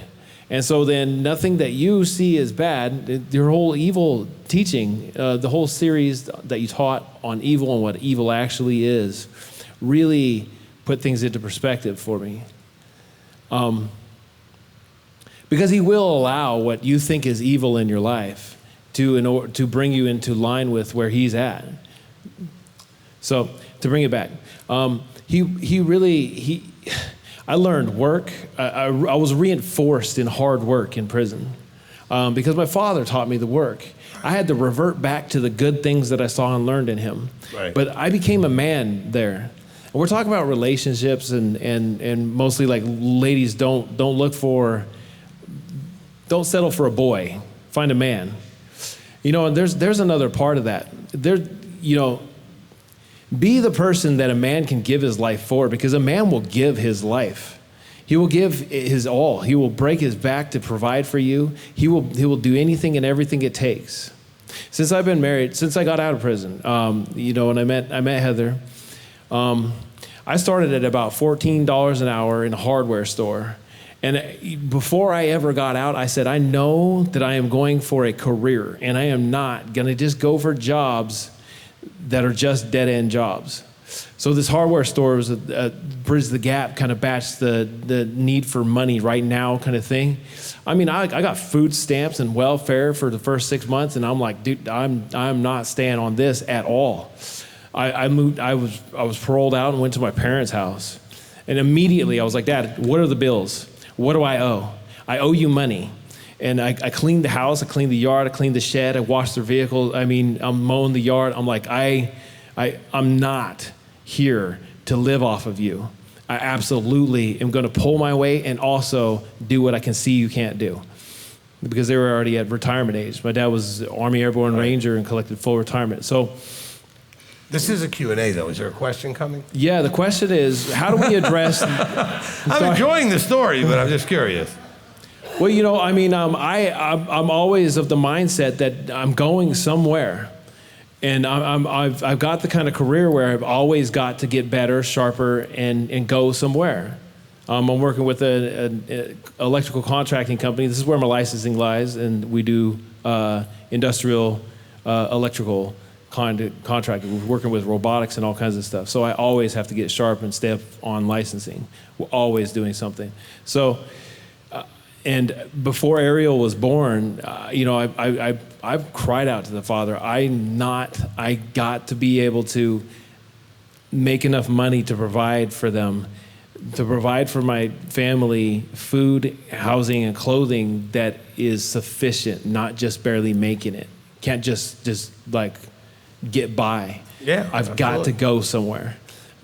And so then nothing that you see is bad. Your whole evil teaching, the whole series that you taught on evil and what evil actually is, really put things into perspective for me. Because He will allow what you think is evil in your life to bring you into line with where He's at. So to bring it back, I learned work. I was reinforced in hard work in prison because my father taught me the work. I had to revert back to the good things that I saw and learned in him. Right. But I became a man there. And we're talking about relationships and mostly like ladies don't settle for a boy, find a man. And there's another part of that. Be the person that a man can give his life for, because a man will give his life. He will give his all. He will break his back to provide for you. He will do anything and everything it takes. Since I've been married, since I got out of prison, and I met Heather, I started at about $14 an hour in a hardware store. And before I ever got out, I said, I know that I am going for a career, and I am not going to just go for jobs that are just dead-end jobs. So this hardware store was a bridge the gap, kind of batch the need for money right now kind of thing. I mean, I got food stamps and welfare for the first 6 months, and I'm like, dude, I'm not staying on this at all. I moved. I was paroled out and went to my parents' house, and immediately I was like, Dad, what are the bills? What do I owe? I owe you money. And I cleaned the house, I cleaned the yard, I cleaned the shed, I washed their vehicle. I mean, I'm mowing the yard. I'm like, I'm not here to live off of you. I absolutely am going to pull my weight and also do what I can see you can't do. Because they were already at retirement age. My dad was Army Airborne Ranger and collected full retirement. So this is a Q&A, though. Is there a question coming? Yeah, the question is, how do we address... I'm enjoying the story, but I'm just curious. Well, I'm always of the mindset that I'm going somewhere. And I've got the kind of career where I've always got to get better, sharper, and go somewhere. I'm working with an electrical contracting company. This is where my licensing lies, and we do industrial electrical contracting. We're working with robotics and all kinds of stuff. So I always have to get sharp and stay up on licensing. We're always doing something. So, and before Ariel was born, I cried out to the Father. I got to be able to make enough money to provide for them, to provide for my family food, housing, and clothing that is sufficient, not just barely making it. Can't just like get by. Yeah, I've got to go somewhere.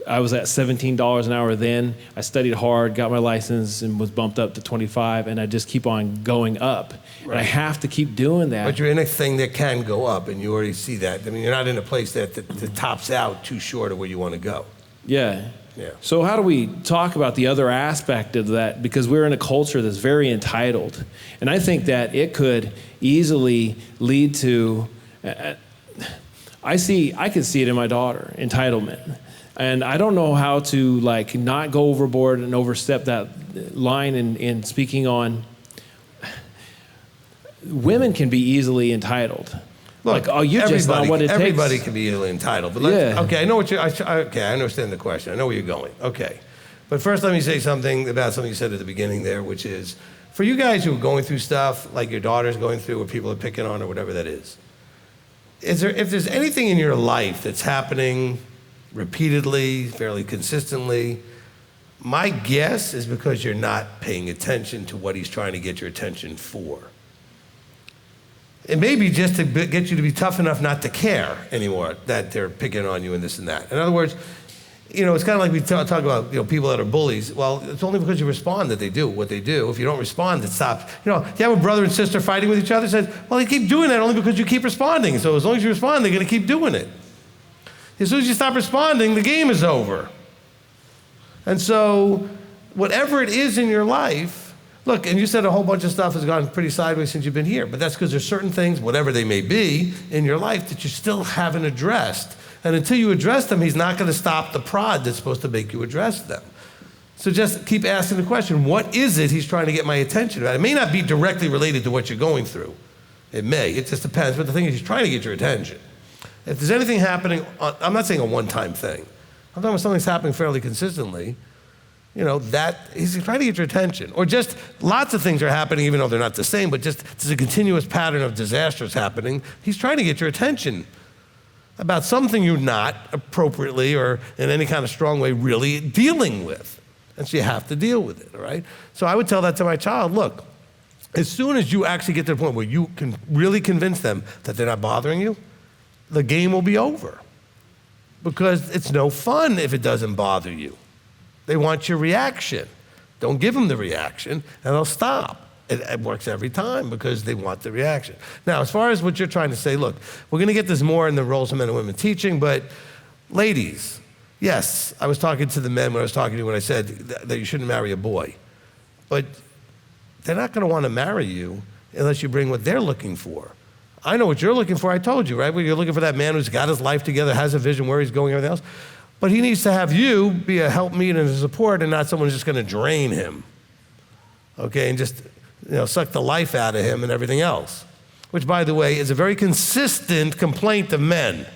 I was at $17 an hour then. I studied hard, got my license, and was bumped up to 25, and I just keep on going up. Right. And I have to keep doing that. But you're in a thing that can go up, and you already see that. I mean, you're not in a place that tops out too short of where you want to go. Yeah. Yeah. So how do we talk about the other aspect of that? Because we're in a culture that's very entitled. And I think that it could easily lead to, I can see it in my daughter, entitlement. And I don't know how to like not go overboard and overstep that line in speaking on, women can be easily entitled. Look, like, oh, you're just not what it takes. Everybody can be easily entitled. But okay, I know what okay, I understand the question. I know where you're going. Okay. But first let me say something about something you said at the beginning there, which is, for you guys who are going through stuff like your daughter's going through or people are picking on or whatever that is if there's anything in your life that's happening repeatedly, fairly consistently, my guess is because you're not paying attention to what he's trying to get your attention for. It may be just to get you to be tough enough not to care anymore that they're picking on you and this and that. In other words, it's kind of like we talk about people that are bullies. Well, it's only because you respond that they do what they do. If you don't respond, it stops. You have a brother and sister fighting with each other, says, well, they keep doing that only because you keep responding. So as long as you respond, they're going to keep doing it. As soon as you stop responding, the game is over. And so whatever it is in your life, look, and you said a whole bunch of stuff has gone pretty sideways since you've been here, but that's because there's certain things, whatever they may be, in your life that you still haven't addressed. And until you address them, he's not going to stop the prod that's supposed to make you address them. So just keep asking the question, what is it he's trying to get my attention about? It may not be directly related to what you're going through. It may. It just depends. But the thing is, he's trying to get your attention. If there's anything happening, I'm not saying a one-time thing. I'm talking about something's happening fairly consistently, that he's trying to get your attention. Or just lots of things are happening, even though they're not the same, but just there's a continuous pattern of disasters happening. He's trying to get your attention about something you're not appropriately or in any kind of strong way really dealing with. And so you have to deal with it, all right? So I would tell that to my child, look, as soon as you actually get to the point where you can really convince them that they're not bothering you, the game will be over. Because it's no fun if it doesn't bother you. They want your reaction. Don't give them the reaction, and they'll stop. It works every time because they want the reaction. Now, as far as what you're trying to say, look, we're going to get this more in the roles of men and women teaching, but ladies, yes, I was talking to the men when I was talking to you when I said that you shouldn't marry a boy. But they're not going to want to marry you unless you bring what they're looking for. I know what you're looking for, I told you, right? You're looking for that man who's got his life together, has a vision where he's going, everything else. But he needs to have you be a helpmeet and a support and not someone who's just going to drain him, okay, and just suck the life out of him and everything else. Which, by the way, is a very consistent complaint of men,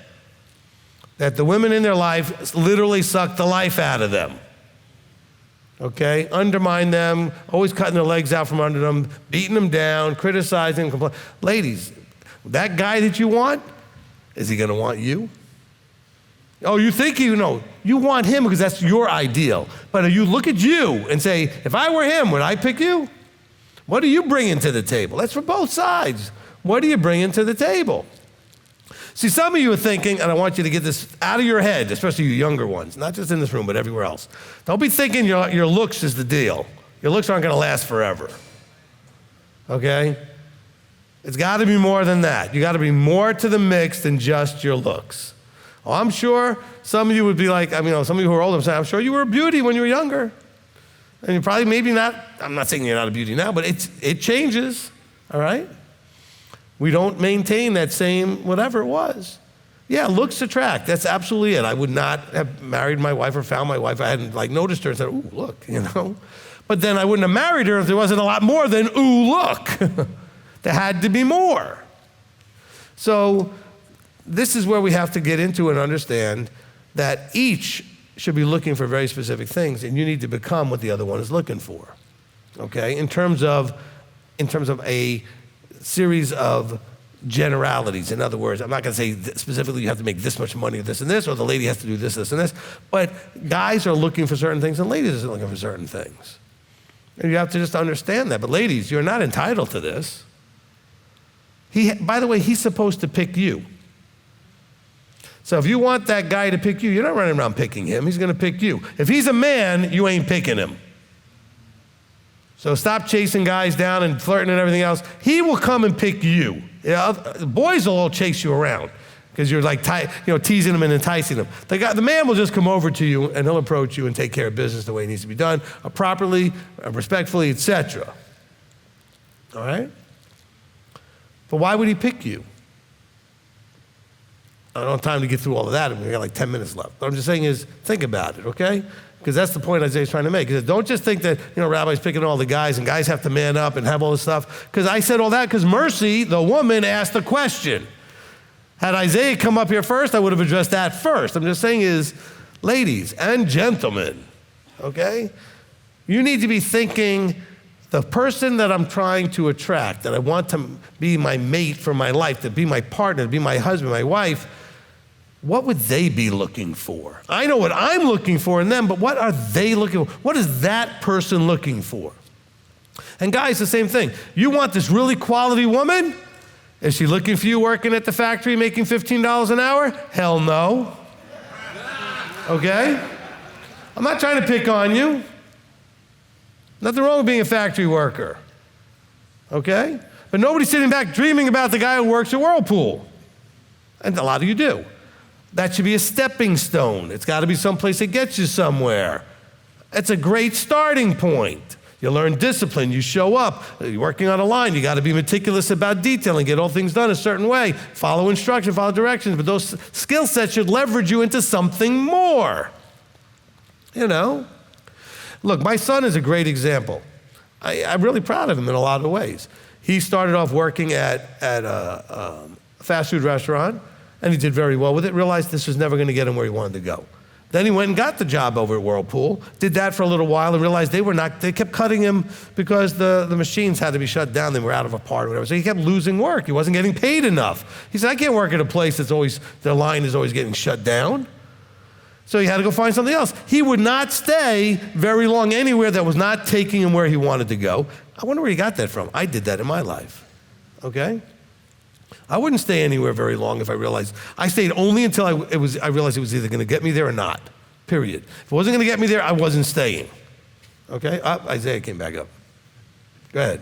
that the women in their life literally suck the life out of them, okay? Undermine them, always cutting their legs out from under them, beating them down, criticizing, complaining. Ladies, that guy that you want, is he going to want you? Oh, you think you want him because that's your ideal. But you look at you and say, if I were him, would I pick you? What are you bringing to the table? That's for both sides. What are you bringing to the table? See, some of you are thinking, and I want you to get this out of your head, especially you younger ones, not just in this room, but everywhere else. Don't be thinking your looks is the deal. Your looks aren't going to last forever, okay? It's got to be more than that. You got to be more to the mix than just your looks. Oh, I'm sure some of you would be like, some of you who are older, I'm sure you were a beauty when you were younger. And you're probably maybe not, I'm not saying you're not a beauty now, but it changes, all right? We don't maintain that same whatever it was. Yeah, looks attract, that's absolutely it. I would not have married my wife or found my wife. I hadn't noticed her and said, ooh, look, But then I wouldn't have married her if there wasn't a lot more than, ooh, look. There had to be more. So this is where we have to get into and understand that each should be looking for very specific things, and you need to become what the other one is looking for, okay? In terms of a series of generalities. In other words, I'm not going to say specifically you have to make this much money or this and this, or the lady has to do this, this, and this. But guys are looking for certain things and ladies are looking for certain things. And you have to just understand that. But ladies, you're not entitled to this. By the way, he's supposed to pick you. So if you want that guy to pick you, you're not running around picking him. He's going to pick you. If he's a man, you ain't picking him. So stop chasing guys down and flirting and everything else. He will come and pick you. Boys will all chase you around because you're like teasing them and enticing them. The man will just come over to you and he'll approach you and take care of business the way it needs to be done, properly, respectfully, etc. All right? But why would he pick you? I don't have time to get through all of that. We got like 10 minutes left. What I'm just saying is, think about it, okay? Because that's the point Isaiah's trying to make. He says, don't just think that, Rabbi's picking all the guys and guys have to man up and have all this stuff. Because I said all that because Mercy, the woman, asked the question. Had Isaiah come up here first, I would have addressed that first. I'm just saying is, ladies and gentlemen, okay? You need to be thinking, the person that I'm trying to attract, that I want to be my mate for my life, to be my partner, to be my husband, my wife, what would they be looking for? I know what I'm looking for in them, but what are they looking for? What is that person looking for? And guys, the same thing. You want this really quality woman? Is she looking for you working at the factory making $15 an hour? Hell no. Okay? I'm not trying to pick on you. Nothing wrong with being a factory worker. Okay? But nobody's sitting back dreaming about the guy who works at Whirlpool. And a lot of you do. That should be a stepping stone. It's got to be someplace that gets you somewhere. It's a great starting point. You learn discipline, you show up, you're working on a line, you got to be meticulous about detailing, get all things done a certain way, follow instruction, follow directions, but those skill sets should leverage you into something more. Look, my son is a great example. I'm really proud of him in a lot of ways. He started off working at a fast food restaurant, and he did very well with it, realized this was never going to get him where he wanted to go. Then he went and got the job over at Whirlpool, did that for a little while, and realized they kept cutting him because the machines had to be shut down, they were out of a part or whatever, so he kept losing work, he wasn't getting paid enough. He said, I can't work at a place the line is always getting shut down. So he had to go find something else. He would not stay very long anywhere that was not taking him where he wanted to go. I wonder where he got that from. I did that in my life, okay? I wouldn't stay anywhere very long if I realized. I stayed only until I realized it was either going to get me there or not, period. If it wasn't going to get me there, I wasn't staying, okay? Isaiah came back up. Go ahead.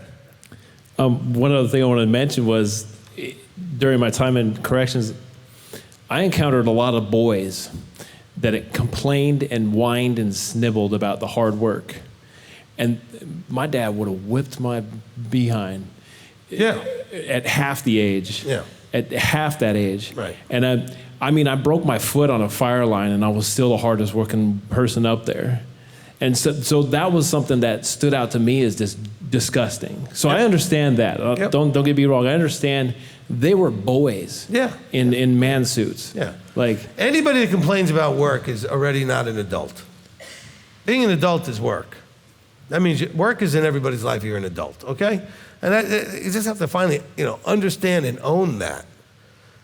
One other thing I wanted to mention was during my time in corrections, I encountered a lot of boys that complained and whined and snibbled about the hard work. And my dad would have whipped my behind at half the age. Yeah. At half that age. Right. And I broke my foot on a fire line and I was still the hardest working person up there. And so that was something that stood out to me as just disgusting. So I understand that. Don't get me wrong. I understand they were boys in man suits. Yeah. Like anybody that complains about work is already not an adult. Being an adult is work. That means work is in everybody's life. You're an adult, okay? And you just have to finally, understand and own that.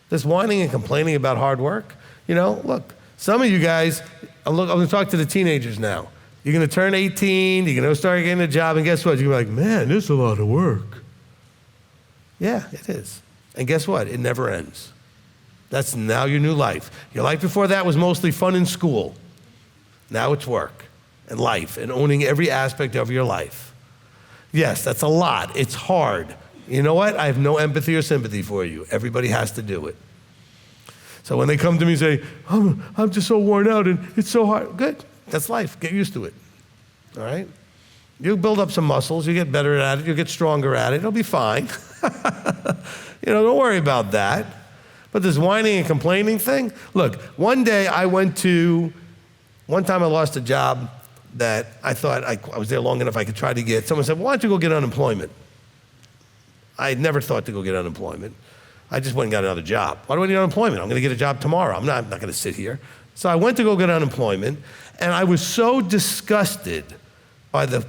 This whining and complaining about hard work, look, some of you guys, I'm going to talk to the teenagers now. You're going to turn 18, you're going to start getting a job, and guess what? You're going to be like, man, this is a lot of work. Yeah, it is. And guess what? It never ends. That's now your new life. Your life before that was mostly fun in school. Now it's work and life and owning every aspect of your life. Yes, that's a lot. It's hard. You know what? I have no empathy or sympathy for you. Everybody has to do it. So when they come to me and say, I'm just so worn out and it's so hard. Good. That's life. Get used to it. All right? You'll build up some muscles. You get better at it. You'll get stronger at it. It'll be fine. Don't worry about that. But this whining and complaining thing, look, one time I lost a job that I thought I was there long enough I could try to get. Someone said, why don't you go get unemployment? I had never thought to go get unemployment. I just went and got another job. Why do I need unemployment? I'm going to get a job tomorrow. I'm not going to sit here. So I went to go get unemployment, and I was so disgusted by the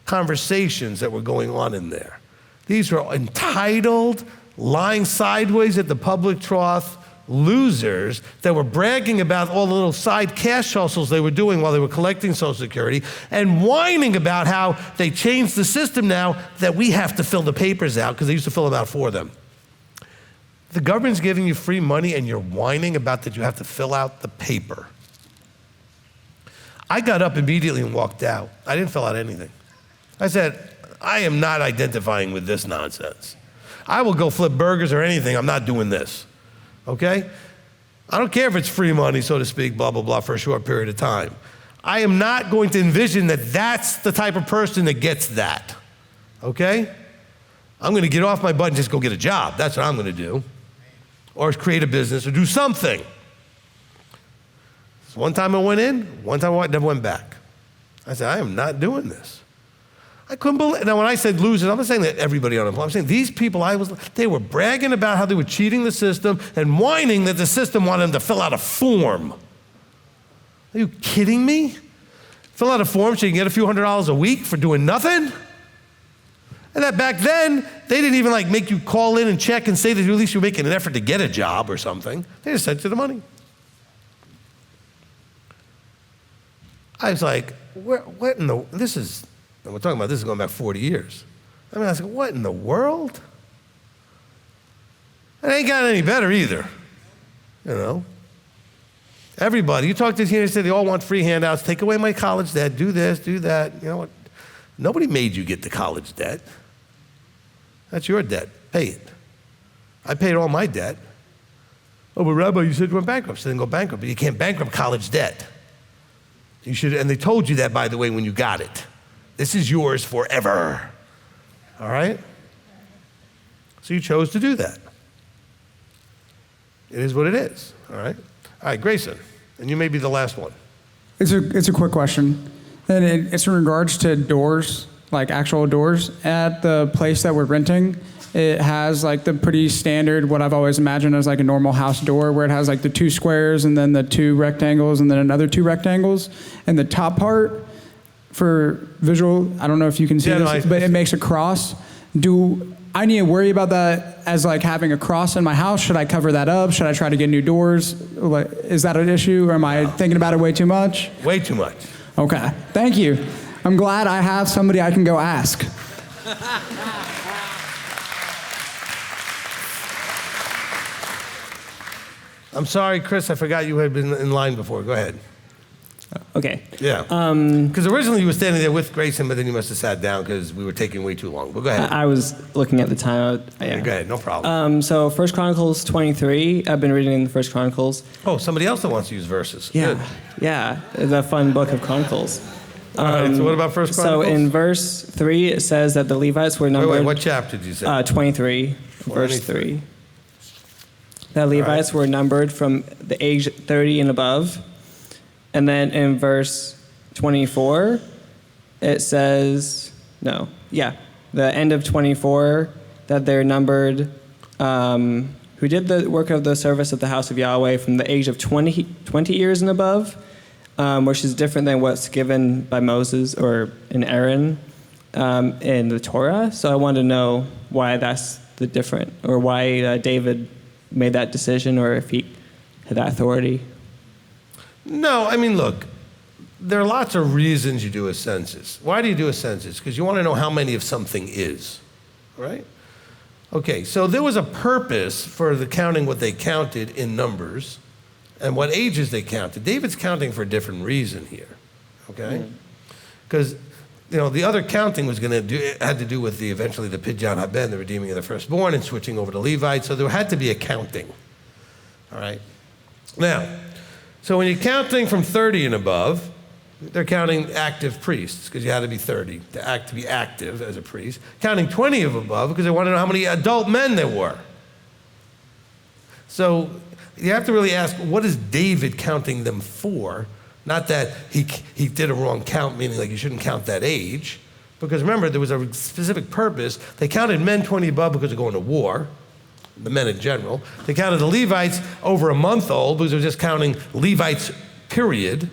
conversations that were going on in there. These were entitled, lying sideways at the public trough, losers that were bragging about all the little side cash hustles they were doing while they were collecting Social Security and whining about how they changed the system now that we have to fill the papers out because they used to fill them out for them. The government's giving you free money and you're whining about that you have to fill out the paper. I got up immediately and walked out. I didn't fill out anything. I said, I am not identifying with this nonsense. I will go flip burgers or anything. I'm not doing this. Okay? I don't care if it's free money, so to speak, blah, blah, blah, for a short period of time. I am not going to envision that that's the type of person that gets that. Okay? I'm going to get off my butt and just go get a job. That's what I'm going to do. Or create a business or do something. So one time I went in, one time I never went back. I said, I am not doing this. I couldn't believe. Now, when I said losers, I'm not saying that everybody on unemployment. I'm saying these people, they were bragging about how they were cheating the system and whining that the system wanted them to fill out a form. Are you kidding me? Fill out a form so you can get a few $100s a week for doing nothing? And that back then, they didn't even like make you call in and check and say that at least you're making an effort to get a job or something. They just sent you the money. I was like, what in the, this is, and we're talking about this is going back 40 years. I mean, I was like, what in the world? It ain't got any better either, you know. Everybody, you talk to teenagers, they all want free handouts. Take away my college debt, do this, do that. You know what? Nobody made you get the college debt. That's your debt. Pay it. I paid all my debt. Oh, but Rabbi, you said you went bankrupt. So then go bankrupt. But you can't bankrupt college debt. You should, and they told you that, by the way, when you got it. This is yours forever. All right? So you chose to do that. It is what it is. All right? All right, Grayson, and you may be the last one. It's a quick question. And it's in regards to doors, like actual doors. At the place that we're renting, it has like the pretty standard, what I've always imagined as like a normal house door, where it has like the 2 squares and then the 2 rectangles and then another 2 rectangles. And the top part, for visual, I don't know if you can see this, but it makes a cross. Do I need to worry about that as like having a cross in my house? Should I cover that up? Should I try to get new doors? Is that an issue, or am I thinking about it way too much? Way too much. Okay, thank you. I'm glad I have somebody I can go ask. I'm sorry, Chris, I forgot you had been in line before. Go ahead. Okay. Yeah. Because originally you were standing there with Grayson, but then you must have sat down because we were taking way too long. But go ahead. I was looking at the time. Yeah. Go ahead, no problem. So 1 Chronicles 23, I've been reading the 1 Chronicles. Oh, somebody else that wants to use verses. Yeah. Good. Yeah, the fun book of Chronicles. All right, so what about 1 Chronicles? So in verse 3, it says that the Levites were numbered. Wait, what chapter did you say? 23, verse 3. The Levites were numbered from the age 30 and above. And then in verse 24, it says, the end of 24, that they're numbered, who did the work of the service of the house of Yahweh from the age of 20 years and above, which is different than what's given by Moses or in Aaron in the Torah. So I wanted to know why that's the different, or why David made that decision, or if he had that authority. No, I mean, look, there are lots of reasons you do a census. Why do you do a census? Because you want to know how many of something is, right? Okay, so there was a purpose for the counting what they counted in numbers and what ages they counted. David's counting for a different reason here, okay? Because, the other counting was had to do with eventually the Pidyon Haben, the redeeming of the firstborn, and switching over to Levites, so there had to be a counting, all right? Now, so when you're counting from 30 and above, they're counting active priests, because you had to be 30 to be active as a priest. Counting 20 and above, because they want to know how many adult men there were. So you have to really ask, what is David counting them for? Not that he did a wrong count, meaning like you shouldn't count that age. Because remember, there was a specific purpose. They counted men 20 above because they're going to war. The men in general. They counted the Levites over a month old because they were just counting Levites, period.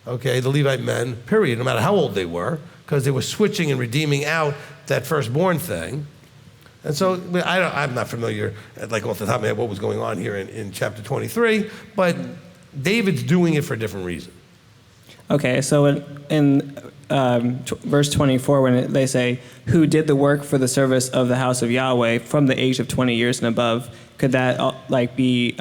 Okay, the Levite men, period, no matter how old they were, because they were switching and redeeming out that firstborn thing. And so I'm not familiar, like off the top of my head, what was going on here in chapter 23, but David's doing it for a different reason. Okay, so in verse 24, when they say, who did the work for the service of the house of Yahweh from the age of 20 years and above, could that be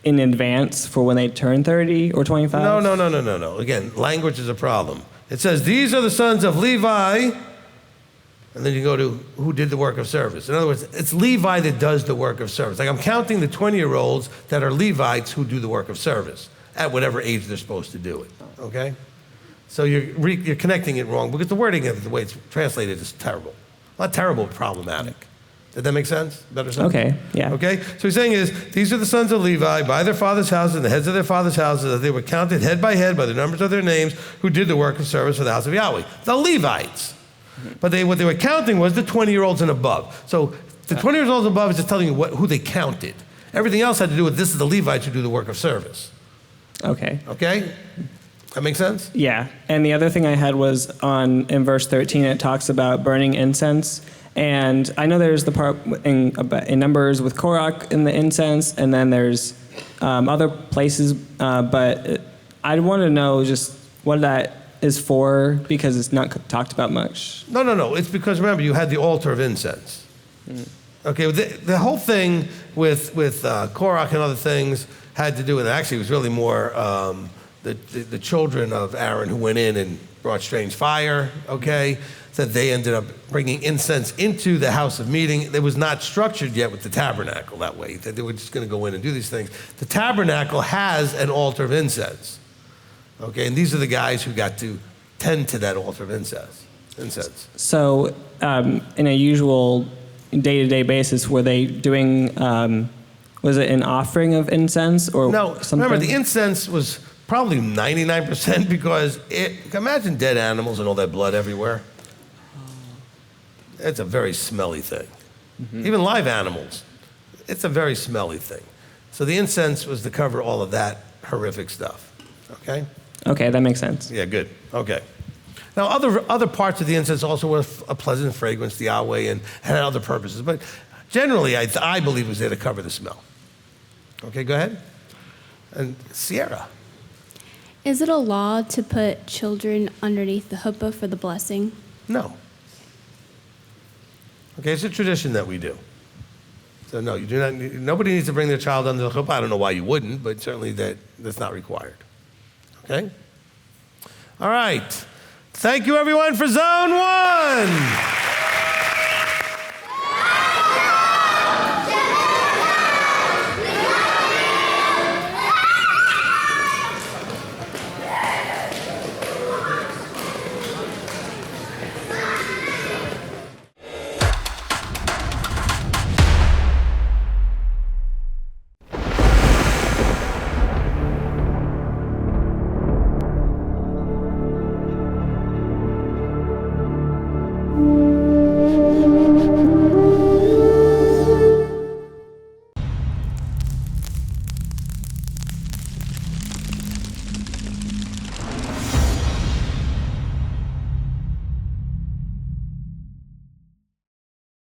in advance for when they turn 30 or 25? No. Again, language is a problem. It says, these are the sons of Levi, and then you go to who did the work of service. In other words, it's Levi that does the work of service. Like I'm counting the 20-year-olds that are Levites who do the work of service at whatever age they're supposed to do it, okay? So you're connecting it wrong because the wording of the way it's translated is terrible. Not terrible, problematic. Did that make sense? Better sense? Okay, yeah. Okay, so he's saying is, these are the sons of Levi by their father's houses and the heads of their father's houses, as they were counted head by head by the numbers of their names, who did the work of service for the house of Yahweh. The Levites. But what they were counting was the 20-year-olds and above. So the 20-year-olds above is just telling you who they counted. Everything else had to do with this is the Levites who do the work of service. Okay. Okay? That makes sense? Yeah. And the other thing I had was in verse 13, it talks about burning incense. And I know there's the part in Numbers with Korach in the incense, and then there's other places, but I want to know just what that is for, because it's not talked about much. No. It's because, remember, you had the altar of incense. Okay, the whole thing with Korach and other things had to do with, actually, it was really more the children of Aaron who went in and brought strange fire, okay? That they ended up bringing incense into the house of meeting. It was not structured yet with the tabernacle that way, that they were just going to go in and do these things. The tabernacle has an altar of incense, okay? And these are the guys who got to tend to that altar of incense. So in a usual day-to-day basis, were they doing, was it an offering of incense or no, something? Remember, the incense was probably 99% because imagine dead animals and all that blood everywhere. It's a very smelly thing. Mm-hmm. Even live animals, it's a very smelly thing. So the incense was to cover all of that horrific stuff, okay? Okay, that makes sense. Yeah, good, okay. Now, other parts of the incense also were a pleasant fragrance to Yahweh and had other purposes, but generally, I believe it was there to cover the smell. Okay, go ahead. And Sierra. Is it a law to put children underneath the chuppah for the blessing? No. Okay, it's a tradition that we do. So no, you do not. Nobody needs to bring their child under the chuppah. I don't know why you wouldn't, but certainly that's not required. Okay? All right. Thank you, everyone, for Zone 1.